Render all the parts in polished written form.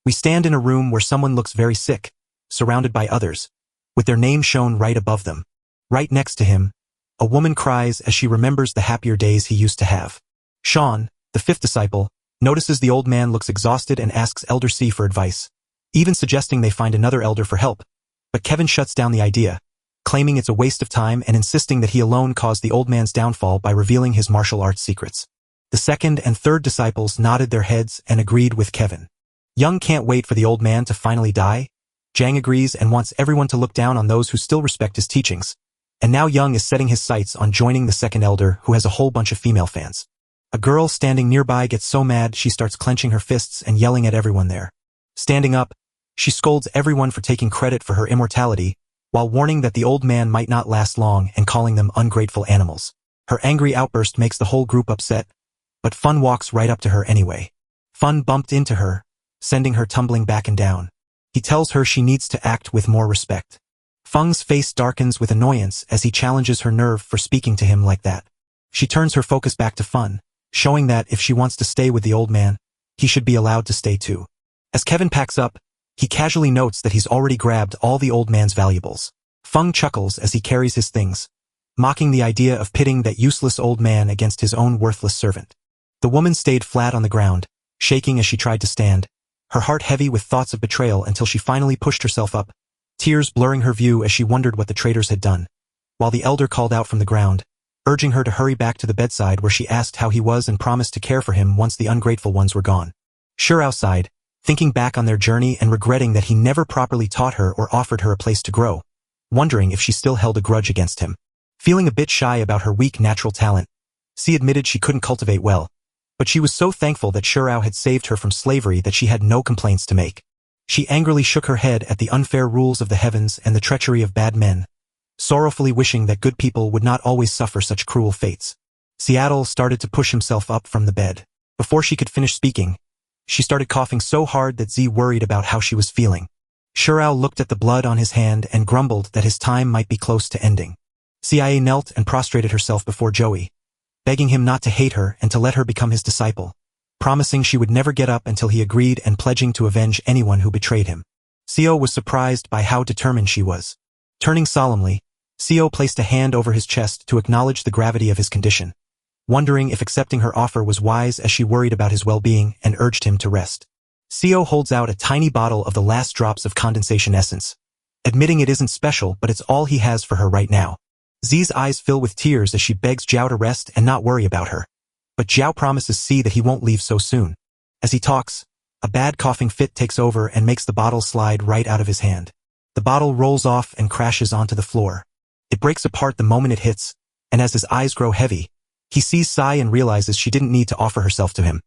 We stand in a room where someone looks very sick, surrounded by others, with their name shown right above them. Right next to him, a woman cries as she remembers the happier days he used to have. Sean, the fifth disciple, notices the old man looks exhausted and asks Elder C for advice, even suggesting they find another elder for help. But Kevin shuts down the idea, claiming it's a waste of time and insisting that he alone caused the old man's downfall by revealing his martial arts secrets. The second and third disciples nodded their heads and agreed with Kevin. Young can't wait for the old man to finally die. Jang agrees and wants everyone to look down on those who still respect his teachings. And now Young is setting his sights on joining the second elder, who has a whole bunch of female fans. A girl standing nearby gets so mad she starts clenching her fists and yelling at everyone there. Standing up, she scolds everyone for taking credit for her immortality, while warning that the old man might not last long and calling them ungrateful animals. Her angry outburst makes the whole group upset, but Fun walks right up to her anyway. Fun bumped into her, sending her tumbling back and down. He tells her she needs to act with more respect. Fung's face darkens with annoyance as he challenges her nerve for speaking to him like that. She turns her focus back to Fun, showing that if she wants to stay with the old man, he should be allowed to stay too. As Kevin packs up, he casually notes that he's already grabbed all the old man's valuables. Fung chuckles as he carries his things, mocking the idea of pitting that useless old man against his own worthless servant. The woman stayed flat on the ground, shaking as she tried to stand, her heart heavy with thoughts of betrayal until she finally pushed herself up, tears blurring her view as she wondered what the traitors had done, while the elder called out from the ground, urging her to hurry back to the bedside where she asked how he was and promised to care for him once the ungrateful ones were gone. Sure outside, thinking back on their journey and regretting that he never properly taught her or offered her a place to grow, wondering if she still held a grudge against him. Feeling a bit shy about her weak natural talent, C admitted she couldn't cultivate well, but she was so thankful that Shurao had saved her from slavery that she had no complaints to make. She angrily shook her head at the unfair rules of the heavens and the treachery of bad men, sorrowfully wishing that good people would not always suffer such cruel fates. Seattle started to push himself up from the bed. Before she could finish speaking, she started coughing so hard that Z worried about how she was feeling. Shurao looked at the blood on his hand and grumbled that his time might be close to ending. CIA knelt and prostrated herself before Joey, begging him not to hate her and to let her become his disciple, promising she would never get up until he agreed and pledging to avenge anyone who betrayed him. Seo was surprised by how determined she was. Turning solemnly, Seo placed a hand over his chest to acknowledge the gravity of his condition, wondering if accepting her offer was wise as she worried about his well-being and urged him to rest. Seo holds out a tiny bottle of the last drops of condensation essence, admitting it isn't special but it's all he has for her right now. Z's eyes fill with tears as she begs Zhao to rest and not worry about her. But Zhao promises C that he won't leave so soon. As he talks, a bad coughing fit takes over and makes the bottle slide right out of his hand. The bottle rolls off and crashes onto the floor. It breaks apart the moment it hits, and as his eyes grow heavy, he sees Sai and realizes she didn't need to offer herself to him,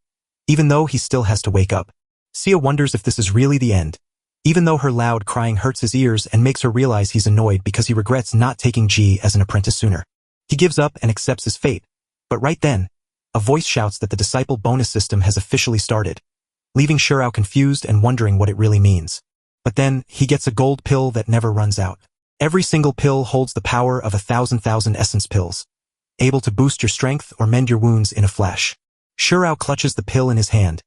even though he still has to wake up. Sia wonders if this is really the end, even though her loud crying hurts his ears and makes her realize he's annoyed because he regrets not taking Ji as an apprentice sooner. He gives up and accepts his fate, but right then, a voice shouts that the disciple bonus system has officially started, leaving Shurao confused and wondering what it really means. But then, he gets a gold pill that never runs out. Every single pill holds the power of 1,000 essence pills, able to boost your strength or mend your wounds in a flash. Shurao clutches the pill in his hand,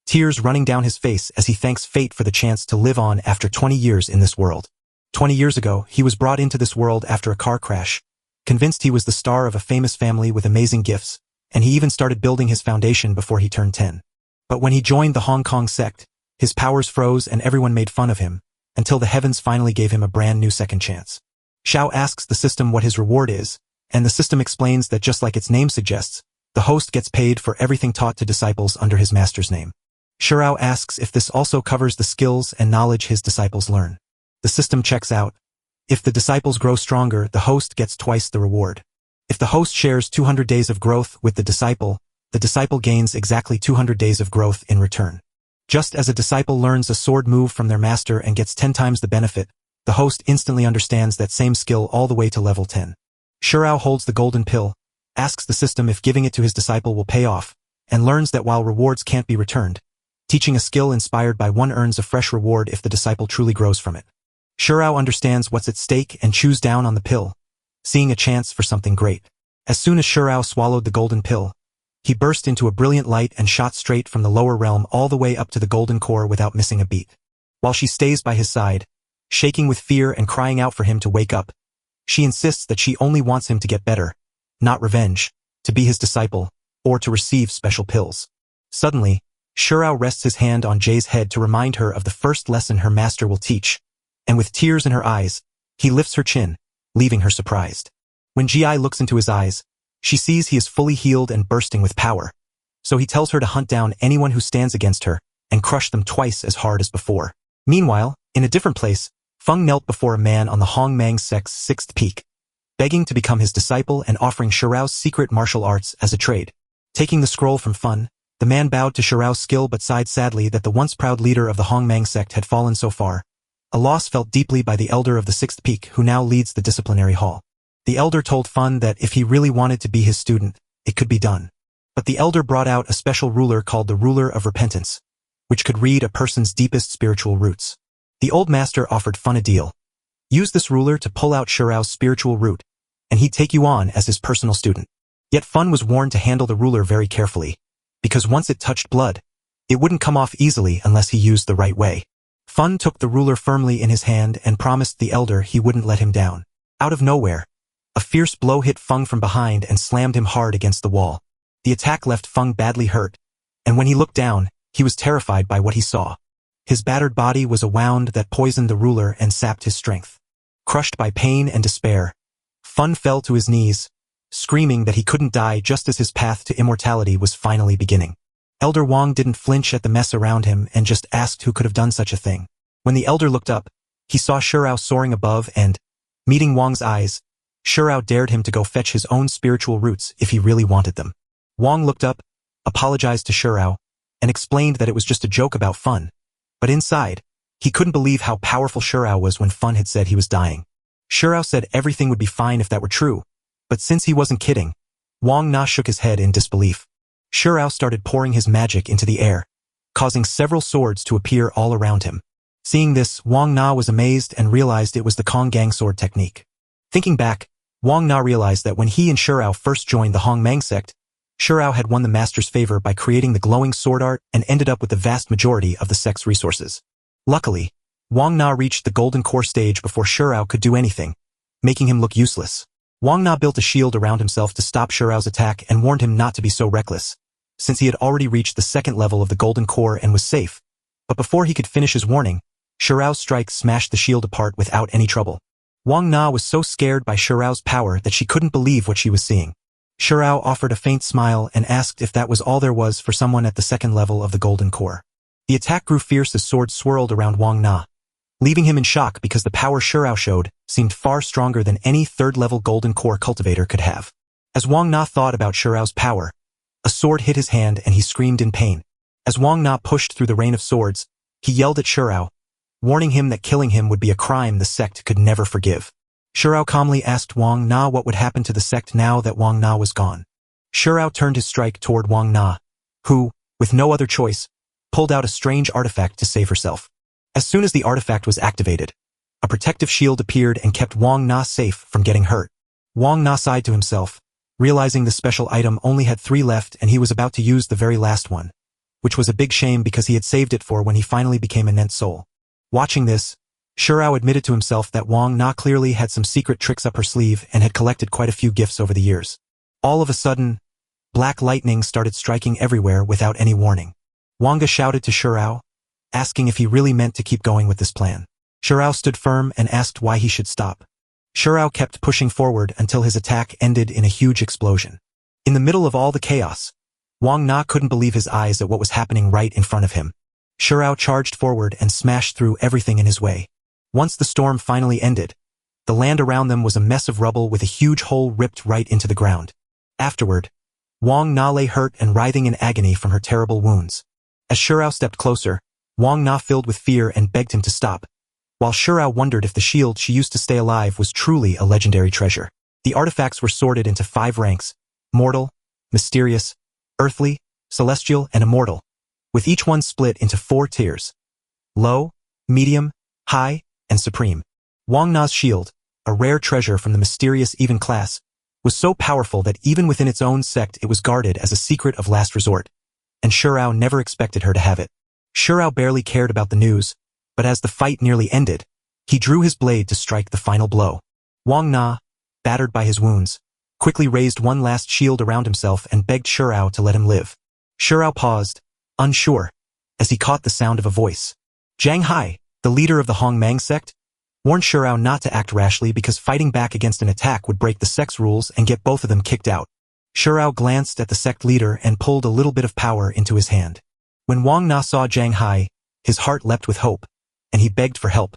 tears running down his face as he thanks fate for the chance to live on after 20 years in this world. 20 years ago, he was brought into this world after a car crash, convinced he was the star of a famous family with amazing gifts, and he even started building his foundation before he turned 10. But when he joined the Hong Kong sect, his powers froze and everyone made fun of him, until the heavens finally gave him a brand new second chance. Xiao asks the system what his reward is, and the system explains that just like its name suggests, the host gets paid for everything taught to disciples under his master's name. Shurao asks if this also covers the skills and knowledge his disciples learn. The system checks out. If the disciples grow stronger, the host gets twice the reward. If the host shares 200 days of growth with the disciple gains exactly 200 days of growth in return. Just as a disciple learns a sword move from their master and gets 10 times the benefit, the host instantly understands that same skill all the way to level 10. Shurao holds the golden pill, asks the system if giving it to his disciple will pay off, and learns that while rewards can't be returned, teaching a skill inspired by one earns a fresh reward if the disciple truly grows from it. Shurao understands what's at stake and chews down on the pill, seeing a chance for something great. As soon as Shurao swallowed the golden pill, He burst into a brilliant light and shot straight from the lower realm all the way up to the golden core without missing a beat. While she stays by his side, shaking with fear and crying out for him to wake up, she insists that she only wants him to get better, not revenge, to be his disciple, or to receive special pills. Suddenly, Shurao rests his hand on Jay's head to remind her of the first lesson her master will teach, and with tears in her eyes, he lifts her chin, leaving her surprised. When Ji looks into his eyes, she sees he is fully healed and bursting with power, so he tells her to hunt down anyone who stands against her and crush them twice as hard as before. Meanwhile, in a different place, Feng knelt before a man on the Hongmang sect's 6th peak, begging to become his disciple and offering Shurao's secret martial arts as a trade. Taking the scroll from Feng, the man bowed to Shurao's skill but sighed sadly that the once proud leader of the Hongmang sect had fallen so far, a loss felt deeply by the elder of the 6th peak who now leads the disciplinary hall. The elder told Feng that if he really wanted to be his student, it could be done. But the elder brought out a special ruler called the Ruler of Repentance, which could read a person's deepest spiritual roots. The old master offered Feng a deal. Use this ruler to pull out Shurao's spiritual root, and he'd take you on as his personal student. Yet Feng was warned to handle the ruler very carefully, because once it touched blood, it wouldn't come off easily unless he used the right way. Feng took the ruler firmly in his hand and promised the elder he wouldn't let him down. Out of nowhere, a fierce blow hit Feng from behind and slammed him hard against the wall. The attack left Feng badly hurt, and when he looked down, he was terrified by what he saw. His battered body was a wound that poisoned the ruler and sapped his strength. Crushed by pain and despair, Feng fell to his knees, screaming that he couldn't die just as his path to immortality was finally beginning. Elder Wang didn't flinch at the mess around him and just asked who could have done such a thing. When the elder looked up, he saw Shurao soaring above and, meeting Wang's eyes, Shurao dared him to go fetch his own spiritual roots if he really wanted them. Wang looked up, apologized to Shurao, and explained that it was just a joke about Feng. But inside, he couldn't believe how powerful Shurao was when Feng had said he was dying. Shurao said everything would be fine if that were true, but since he wasn't kidding, Wang Na shook his head in disbelief. Shurao started pouring his magic into the air, causing several swords to appear all around him. Seeing this, Wang Na was amazed and realized it was the Kong Gang sword technique. Thinking back, Wang Na realized that when he and Shurao first joined the Hongmang sect, Shurao had won the master's favor by creating the glowing sword art and ended up with the vast majority of the sect's resources. Luckily, Wang Na reached the golden core stage before Shurao could do anything, making him look useless. Wang Na built a shield around himself to stop Shurao's attack and warned him not to be so reckless, since he had already reached the 2nd level of the golden core and was safe. But before he could finish his warning, Shurao's strike smashed the shield apart without any trouble. Wang Na was so scared by Shurao's power that she couldn't believe what she was seeing. Shurao offered a faint smile and asked if that was all there was for someone at the 2nd level of the golden core. The attack grew fierce as swords swirled around Wang Na, leaving him in shock because the power Shurao showed seemed far stronger than any 3rd-level golden core cultivator could have. As Wang Na thought about Shurao's power, a sword hit his hand and he screamed in pain. As Wang Na pushed through the rain of swords, he yelled at Shurao, warning him that killing him would be a crime the sect could never forgive. Shurao calmly asked Wang Na what would happen to the sect now that Wang Na was gone. Shurao turned his strike toward Wang Na, who, with no other choice, pulled out a strange artifact to save herself. As soon as the artifact was activated, a protective shield appeared and kept Wang Na safe from getting hurt. Wang Na sighed to himself, realizing the special item only had 3 left and he was about to use the very last one, which was a big shame because he had saved it for when he finally became a Nent soul. Watching this, Shurao admitted to himself that Wang Na clearly had some secret tricks up her sleeve and had collected quite a few gifts over the years. All of a sudden, black lightning started striking everywhere without any warning. Wanga shouted to Shurao, asking if he really meant to keep going with this plan. Shurao stood firm and asked why he should stop. Shurao kept pushing forward until his attack ended in a huge explosion. In the middle of all the chaos, Wang Na couldn't believe his eyes at what was happening right in front of him. Shurao charged forward and smashed through everything in his way. Once the storm finally ended, the land around them was a mess of rubble with a huge hole ripped right into the ground. Afterward, Wang Na lay hurt and writhing in agony from her terrible wounds. As Shurao stepped closer, Wang Na filled with fear and begged him to stop, while Shurao wondered if the shield she used to stay alive was truly a legendary treasure. The artifacts were sorted into 5 ranks: mortal, mysterious, earthly, celestial, and immortal, with each one split into 4 tiers: low, medium, high, and supreme. Wang Na's shield, a rare treasure from the mysterious even class, was so powerful that even within its own sect it was guarded as a secret of last resort, and Shurao never expected her to have it. Shurao barely cared about the news, but as the fight nearly ended, he drew his blade to strike the final blow. Wang Na, battered by his wounds, quickly raised one last shield around himself and begged Shurao to let him live. Shurao paused, unsure, as he caught the sound of a voice. Zhang Hai, the leader of the Hongmang sect, warned Shurao not to act rashly because fighting back against an attack would break the sect's rules and get both of them kicked out. Shurao glanced at the sect leader and pulled a little bit of power into his hand. When Wang Na saw Zhang Hai, his heart leapt with hope, and he begged for help,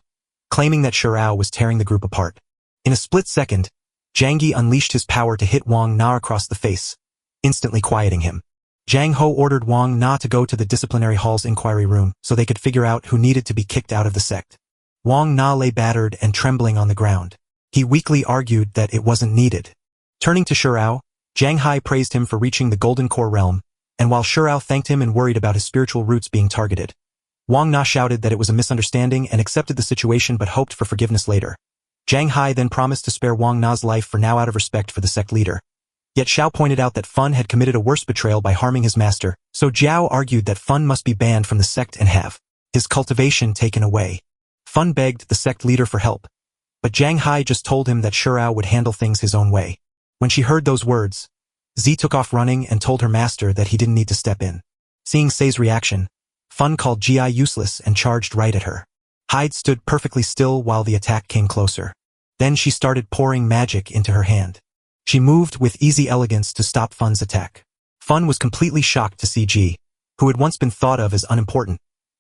claiming that Shurao was tearing the group apart. In a split second, Zhang Yi unleashed his power to hit Wang Na across the face, instantly quieting him. Zhang Ho ordered Wang Na to go to the disciplinary hall's inquiry room so they could figure out who needed to be kicked out of the sect. Wang Na lay battered and trembling on the ground. He weakly argued that it wasn't needed. Turning to Shurao, Zhang Hai praised him for reaching the Golden Core realm, and while Shurao thanked him and worried about his spiritual roots being targeted, Wang Na shouted that it was a misunderstanding and accepted the situation but hoped for forgiveness later. Zhang Hai then promised to spare Wang Na's life for now out of respect for the sect leader. Yet Xiao pointed out that Fun had committed a worse betrayal by harming his master, so Jiao argued that Fun must be banned from the sect and have his cultivation taken away. Fun begged the sect leader for help, but Zhang Hai just told him that Shurao would handle things his own way. When she heard those words, Z took off running and told her master that he didn't need to step in. Seeing Sei's reaction, Fun called Gi useless and charged right at her. Hyde stood perfectly still while the attack came closer. Then she started pouring magic into her hand. She moved with easy elegance to stop Fun's attack. Fun was completely shocked to see Ji, who had once been thought of as unimportant,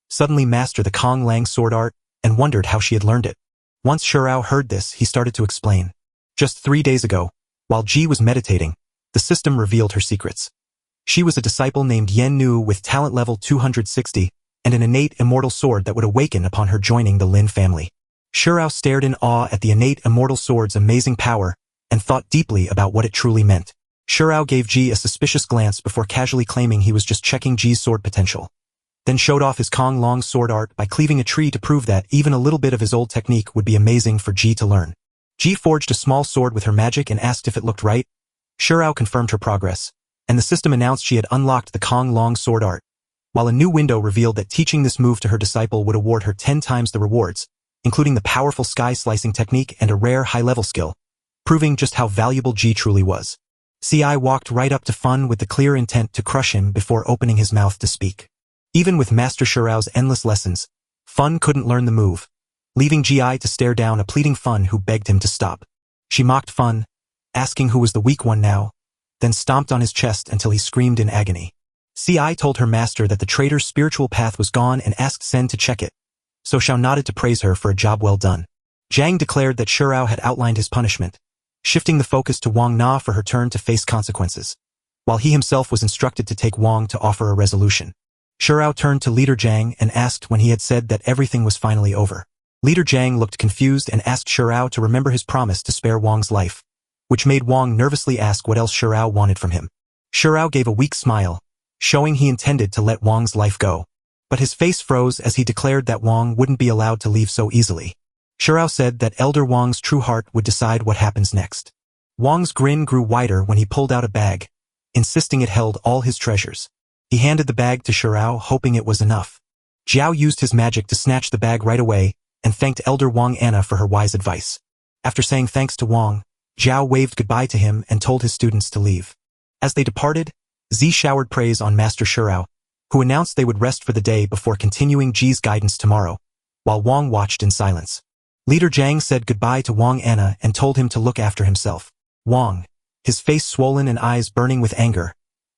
suddenly master the Kong Lang sword art and wondered how she had learned it. Once Shurao heard this, he started to explain. Just 3 days ago, while Ji was meditating, the system revealed her secrets. She was a disciple named Yen Nu with talent level 260 and an innate immortal sword that would awaken upon her joining the Lin family. Shurao stared in awe at the innate immortal sword's amazing power and thought deeply about what it truly meant. Shurao gave Ji a suspicious glance before casually claiming he was just checking Ji's sword potential, then showed off his Kong Long sword art by cleaving a tree to prove that even a little bit of his old technique would be amazing for Ji to learn. Ji forged a small sword with her magic and asked if it looked right. Shurao confirmed her progress, and the system announced she had unlocked the Kong Long sword art, while a new window revealed that teaching this move to her disciple would award her 10 times the rewards, including the powerful sky-slicing technique and a rare high-level skill, proving just how valuable Ji truly was. Ci walked right up to Fun with the clear intent to crush him before opening his mouth to speak. Even with Master Shurao's endless lessons, Fun couldn't learn the move, leaving Gi to stare down a pleading Fun who begged him to stop. She mocked Fun, asking who was the weak one now, then stomped on his chest until he screamed in agony. Ci told her master that the traitor's spiritual path was gone and asked Sen to check it, so Xiao nodded to praise her for a job well done. Zhang declared that Shurao had outlined his punishment, shifting the focus to Wang Na for her turn to face consequences, while he himself was instructed to take Wang to offer a resolution. Shurao turned to Leader Zhang and asked when he had said that everything was finally over. Leader Zhang looked confused and asked Shurao to remember his promise to spare Wang's life, which made Wang nervously ask what else Shurao wanted from him. Shurao gave a weak smile, showing he intended to let Wang's life go, but his face froze as he declared that Wang wouldn't be allowed to leave so easily. Shurao said that Elder Wang's true heart would decide what happens next. Wang's grin grew wider when he pulled out a bag, insisting it held all his treasures. He handed the bag to Shurao, hoping it was enough. Jiao used his magic to snatch the bag right away and thanked Elder Wang Anna for her wise advice. After saying thanks to Wang, Jiao waved goodbye to him and told his students to leave. As they departed, Z showered praise on Master Shurao, who announced they would rest for the day before continuing Ji's guidance tomorrow, while Wang watched in silence. Leader Zhang said goodbye to Wang Anna and told him to look after himself. Wang, his face swollen and eyes burning with anger,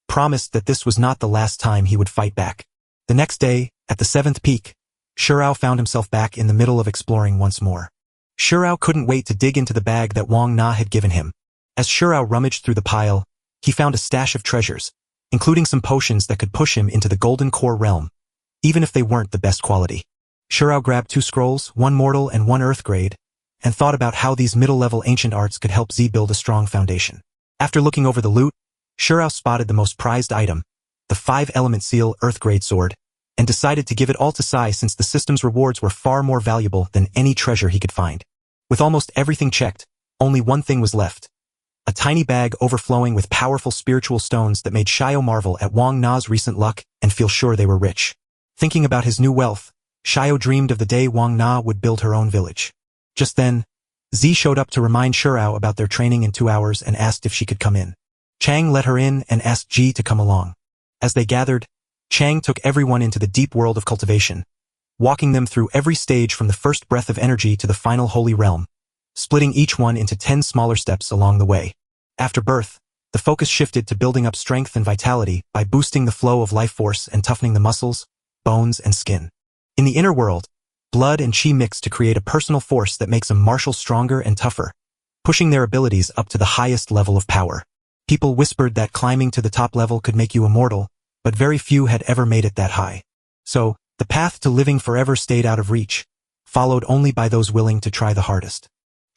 promised that this was not the last time he would fight back. The next day, at the 7th peak, Shurao found himself back in the middle of exploring once more. Shurao couldn't wait to dig into the bag that Wang Na had given him. As Shurao rummaged through the pile, he found a stash of treasures, including some potions that could push him into the Golden Core realm, even if they weren't the best quality. Shurao grabbed 2 scrolls, 1 mortal and 1 earth grade, and thought about how these middle-level ancient arts could help Z build a strong foundation. After looking over the loot, Shurao spotted the most prized item, the 5-element seal earth grade sword, and decided to give it all to Sai since the system's rewards were far more valuable than any treasure he could find. With almost everything checked, only one thing was left: a tiny bag overflowing with powerful spiritual stones that made Xiao marvel at Wang Na's recent luck and feel sure they were rich. Thinking about his new wealth, Xiao dreamed of the day Wang Na would build her own village. Just then, Z showed up to remind Shirao about their training in 2 hours and asked if she could come in. Chang let her in and asked Ji to come along. As they gathered, Chang took everyone into the deep world of cultivation, walking them through every stage from the first breath of energy to the final holy realm, splitting each one into 10 smaller steps along the way. After birth, the focus shifted to building up strength and vitality by boosting the flow of life force and toughening the muscles, bones, and skin. In the inner world, blood and chi mix to create a personal force that makes a martial stronger and tougher, pushing their abilities up to the highest level of power. People whispered that climbing to the top level could make you immortal, but very few had ever made it that high. So, the path to living forever stayed out of reach, followed only by those willing to try the hardest.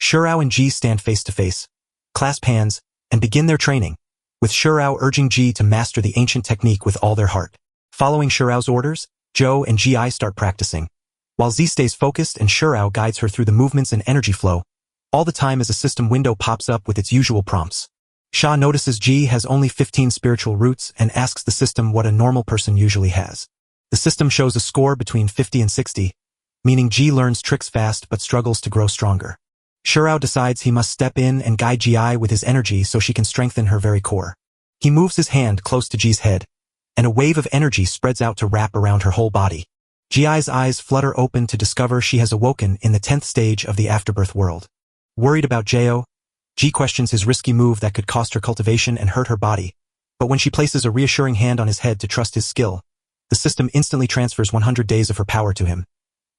Shirao and Ji stand face to face, clasp hands, and begin their training, with Shirao urging Ji to master the ancient technique with all their heart. Following Shirao's orders, Zhou and Ji start practicing, while Z stays focused and Shirao guides her through the movements and energy flow, all the time as a system window pops up with its usual prompts. Sha notices Ji has only 15 spiritual roots and asks the system what a normal person usually has. The system shows a score between 50 and 60, meaning Ji learns tricks fast but struggles to grow stronger. Shirao decides he must step in and guide Ji with his energy so she can strengthen her very core. He moves his hand close to Ji's head, and a wave of energy spreads out to wrap around her whole body. Ji's eyes flutter open to discover she has awoken in the 10th stage of the afterbirth world. Worried about Jao, Ji questions his risky move that could cost her cultivation and hurt her body, but when she places a reassuring hand on his head to trust his skill, the system instantly transfers 100 days of her power to him,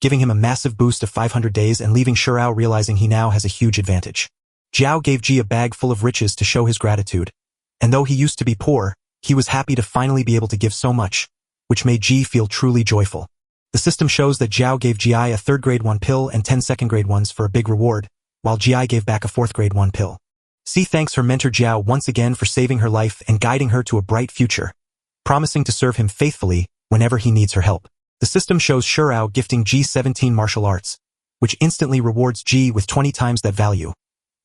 giving him a massive boost of 500 days and leaving Shirao realizing he now has a huge advantage. Jiao gave Ji a bag full of riches to show his gratitude, and though he used to be poor, he was happy to finally be able to give so much, which made Ji feel truly joyful. The system shows that Jiao gave Ji a 3rd grade 1 pill and 10 2nd grade ones for a big reward, while Ji gave back a 4th grade 1 pill. C thanks her mentor Jiao once again for saving her life and guiding her to a bright future, promising to serve him faithfully whenever he needs her help. The system shows Shirao gifting Ji 17 martial arts, which instantly rewards Ji with 20 times that value,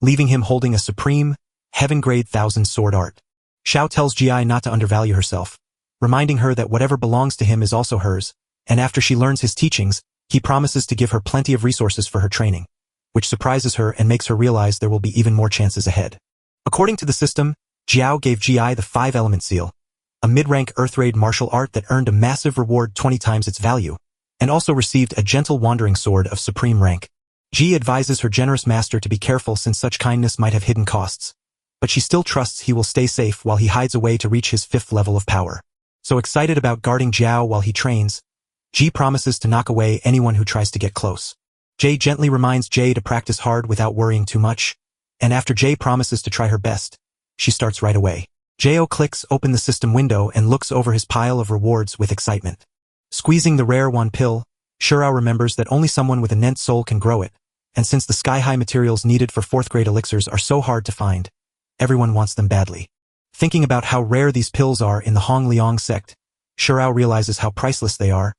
leaving him holding a supreme, heaven-grade 1000 sword art. Xiao tells Ji not to undervalue herself, reminding her that whatever belongs to him is also hers, and after she learns his teachings, he promises to give her plenty of resources for her training, which surprises her and makes her realize there will be even more chances ahead. According to the system, Jiao gave Ji the 5-element seal, a mid-rank earth-raid martial art that earned a massive reward 20 times its value, and also received a gentle wandering sword of supreme rank. Ji advises her generous master to be careful since such kindness might have hidden costs, but she still trusts he will stay safe while he hides away to reach his 5th level of power. So excited about guarding Jiao while he trains, Ji promises to knock away anyone who tries to get close. Jay gently reminds Jay to practice hard without worrying too much, and after Jay promises to try her best, she starts right away. Jao clicks open the system window and looks over his pile of rewards with excitement. Squeezing the rare 1 pill, Shirao remembers that only someone with a Nent soul can grow it, and since the sky-high materials needed for 4th grade elixirs are so hard to find, everyone wants them badly. Thinking about how rare these pills are in the Hong Liang sect, Shirao realizes how priceless they are,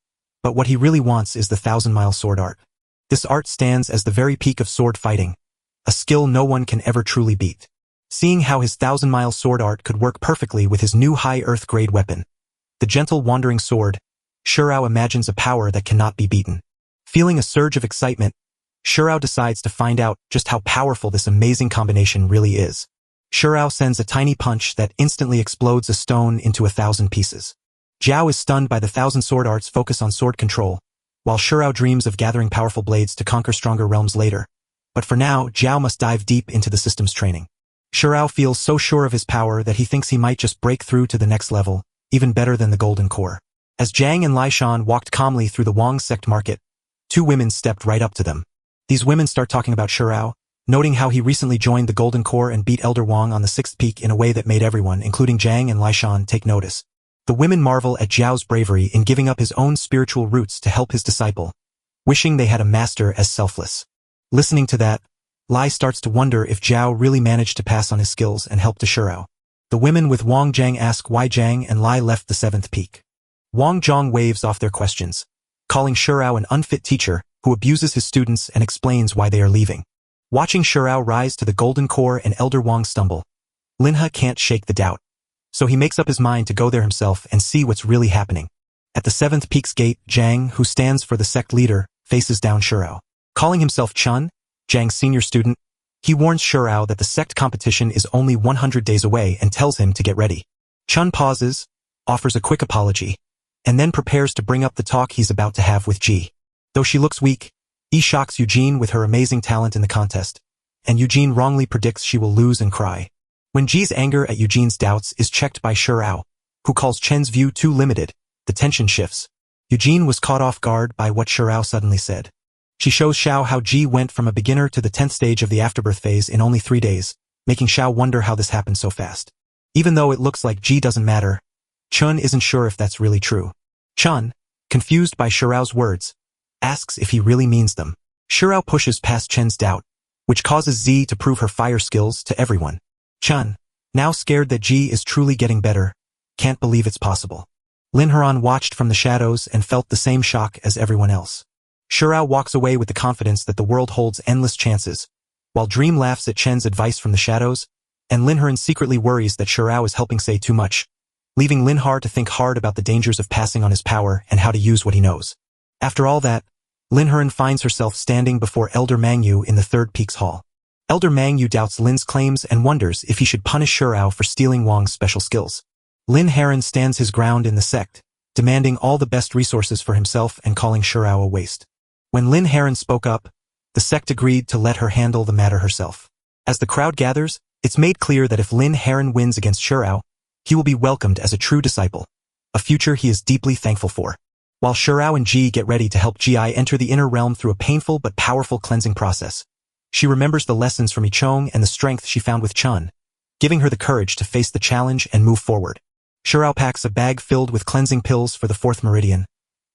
but what he really wants is the 1000-mile sword art. This art stands as the very peak of sword fighting, a skill no one can ever truly beat. Seeing how his 1000-mile sword art could work perfectly with his new high earth-grade weapon, the gentle wandering sword, Shirao imagines a power that cannot be beaten. Feeling a surge of excitement, Shirao decides to find out just how powerful this amazing combination really is. Shirao sends a tiny punch that instantly explodes a stone into 1,000 pieces. Jiao is stunned by the 1000 sword art's focus on sword control, while Shirao dreams of gathering powerful blades to conquer stronger realms later. But for now, Jiao must dive deep into the system's training. Shirao feels so sure of his power that he thinks he might just break through to the next level, even better than the golden core. As Zhang and Lai Shan walked calmly through the Wang sect market, 2 women stepped right up to them. These women start talking about Shirao, noting how he recently joined the golden core and beat Elder Wang on the 6th peak in a way that made everyone, including Zhang and Lai Shan, take notice. The women marvel at Zhao's bravery in giving up his own spiritual roots to help his disciple, wishing they had a master as selfless. Listening to that, Lai starts to wonder if Zhao really managed to pass on his skills and help to Shirao. The women with Wang Zhang ask why Zhang and Lai left the 7th peak. Wang Zhang waves off their questions, calling Shirao an unfit teacher who abuses his students and explains why they are leaving. Watching Shirao rise to the golden core and Elder Wang stumble, Linha can't shake the doubt, so he makes up his mind to go there himself and see what's really happening. At the 7th Peak's gate, Jang, who stands for the sect leader, faces down Shurao. Calling himself Chun, Jang's senior student, he warns Shurao that the sect competition is only 100 days away and tells him to get ready. Chun pauses, offers a quick apology, and then prepares to bring up the talk he's about to have with Ji. Though she looks weak, Yi shocks Eugene with her amazing talent in the contest, and Eugene wrongly predicts she will lose and cry. When Ji's anger at Eugene's doubts is checked by Shurao, who calls Chen's view too limited, the tension shifts. Eugene was caught off guard by what Shurao suddenly said. She shows Xiao how Ji went from a beginner to the 10th stage of the afterbirth phase in only 3 days, making Xiao wonder how this happened so fast. Even though it looks like Ji doesn't matter, Chun isn't sure if that's really true. Chun, confused by Shurao's words, asks if he really means them. Shurao pushes past Chen's doubt, which causes Z to prove her fire skills to everyone. Chun, now scared that Ji is truly getting better, can't believe it's possible. Lin Haran watched from the shadows and felt the same shock as everyone else. Shurao walks away with the confidence that the world holds endless chances, while Dream laughs at Chen's advice from the shadows, and Lin Haran secretly worries that Shurao is helping say too much, leaving Lin Har to think hard about the dangers of passing on his power and how to use what he knows. After all that, Lin Haran finds herself standing before Elder Mangyu in the 3rd Peak's hall. Elder Mangyu doubts Lin's claims and wonders if he should punish Shurao for stealing Wang's special skills. Lin Haran stands his ground in the sect, demanding all the best resources for himself and calling Shurao a waste. When Lin Haran spoke up, the sect agreed to let her handle the matter herself. As the crowd gathers, it's made clear that if Lin Haran wins against Shurao, he will be welcomed as a true disciple, a future he is deeply thankful for. While Shurao and Ji get ready to help Ji enter the inner realm through a painful but powerful cleansing process, she remembers the lessons from Ichong and the strength she found with Chun, giving her the courage to face the challenge and move forward. Shurao packs a bag filled with cleansing pills for the 4th meridian,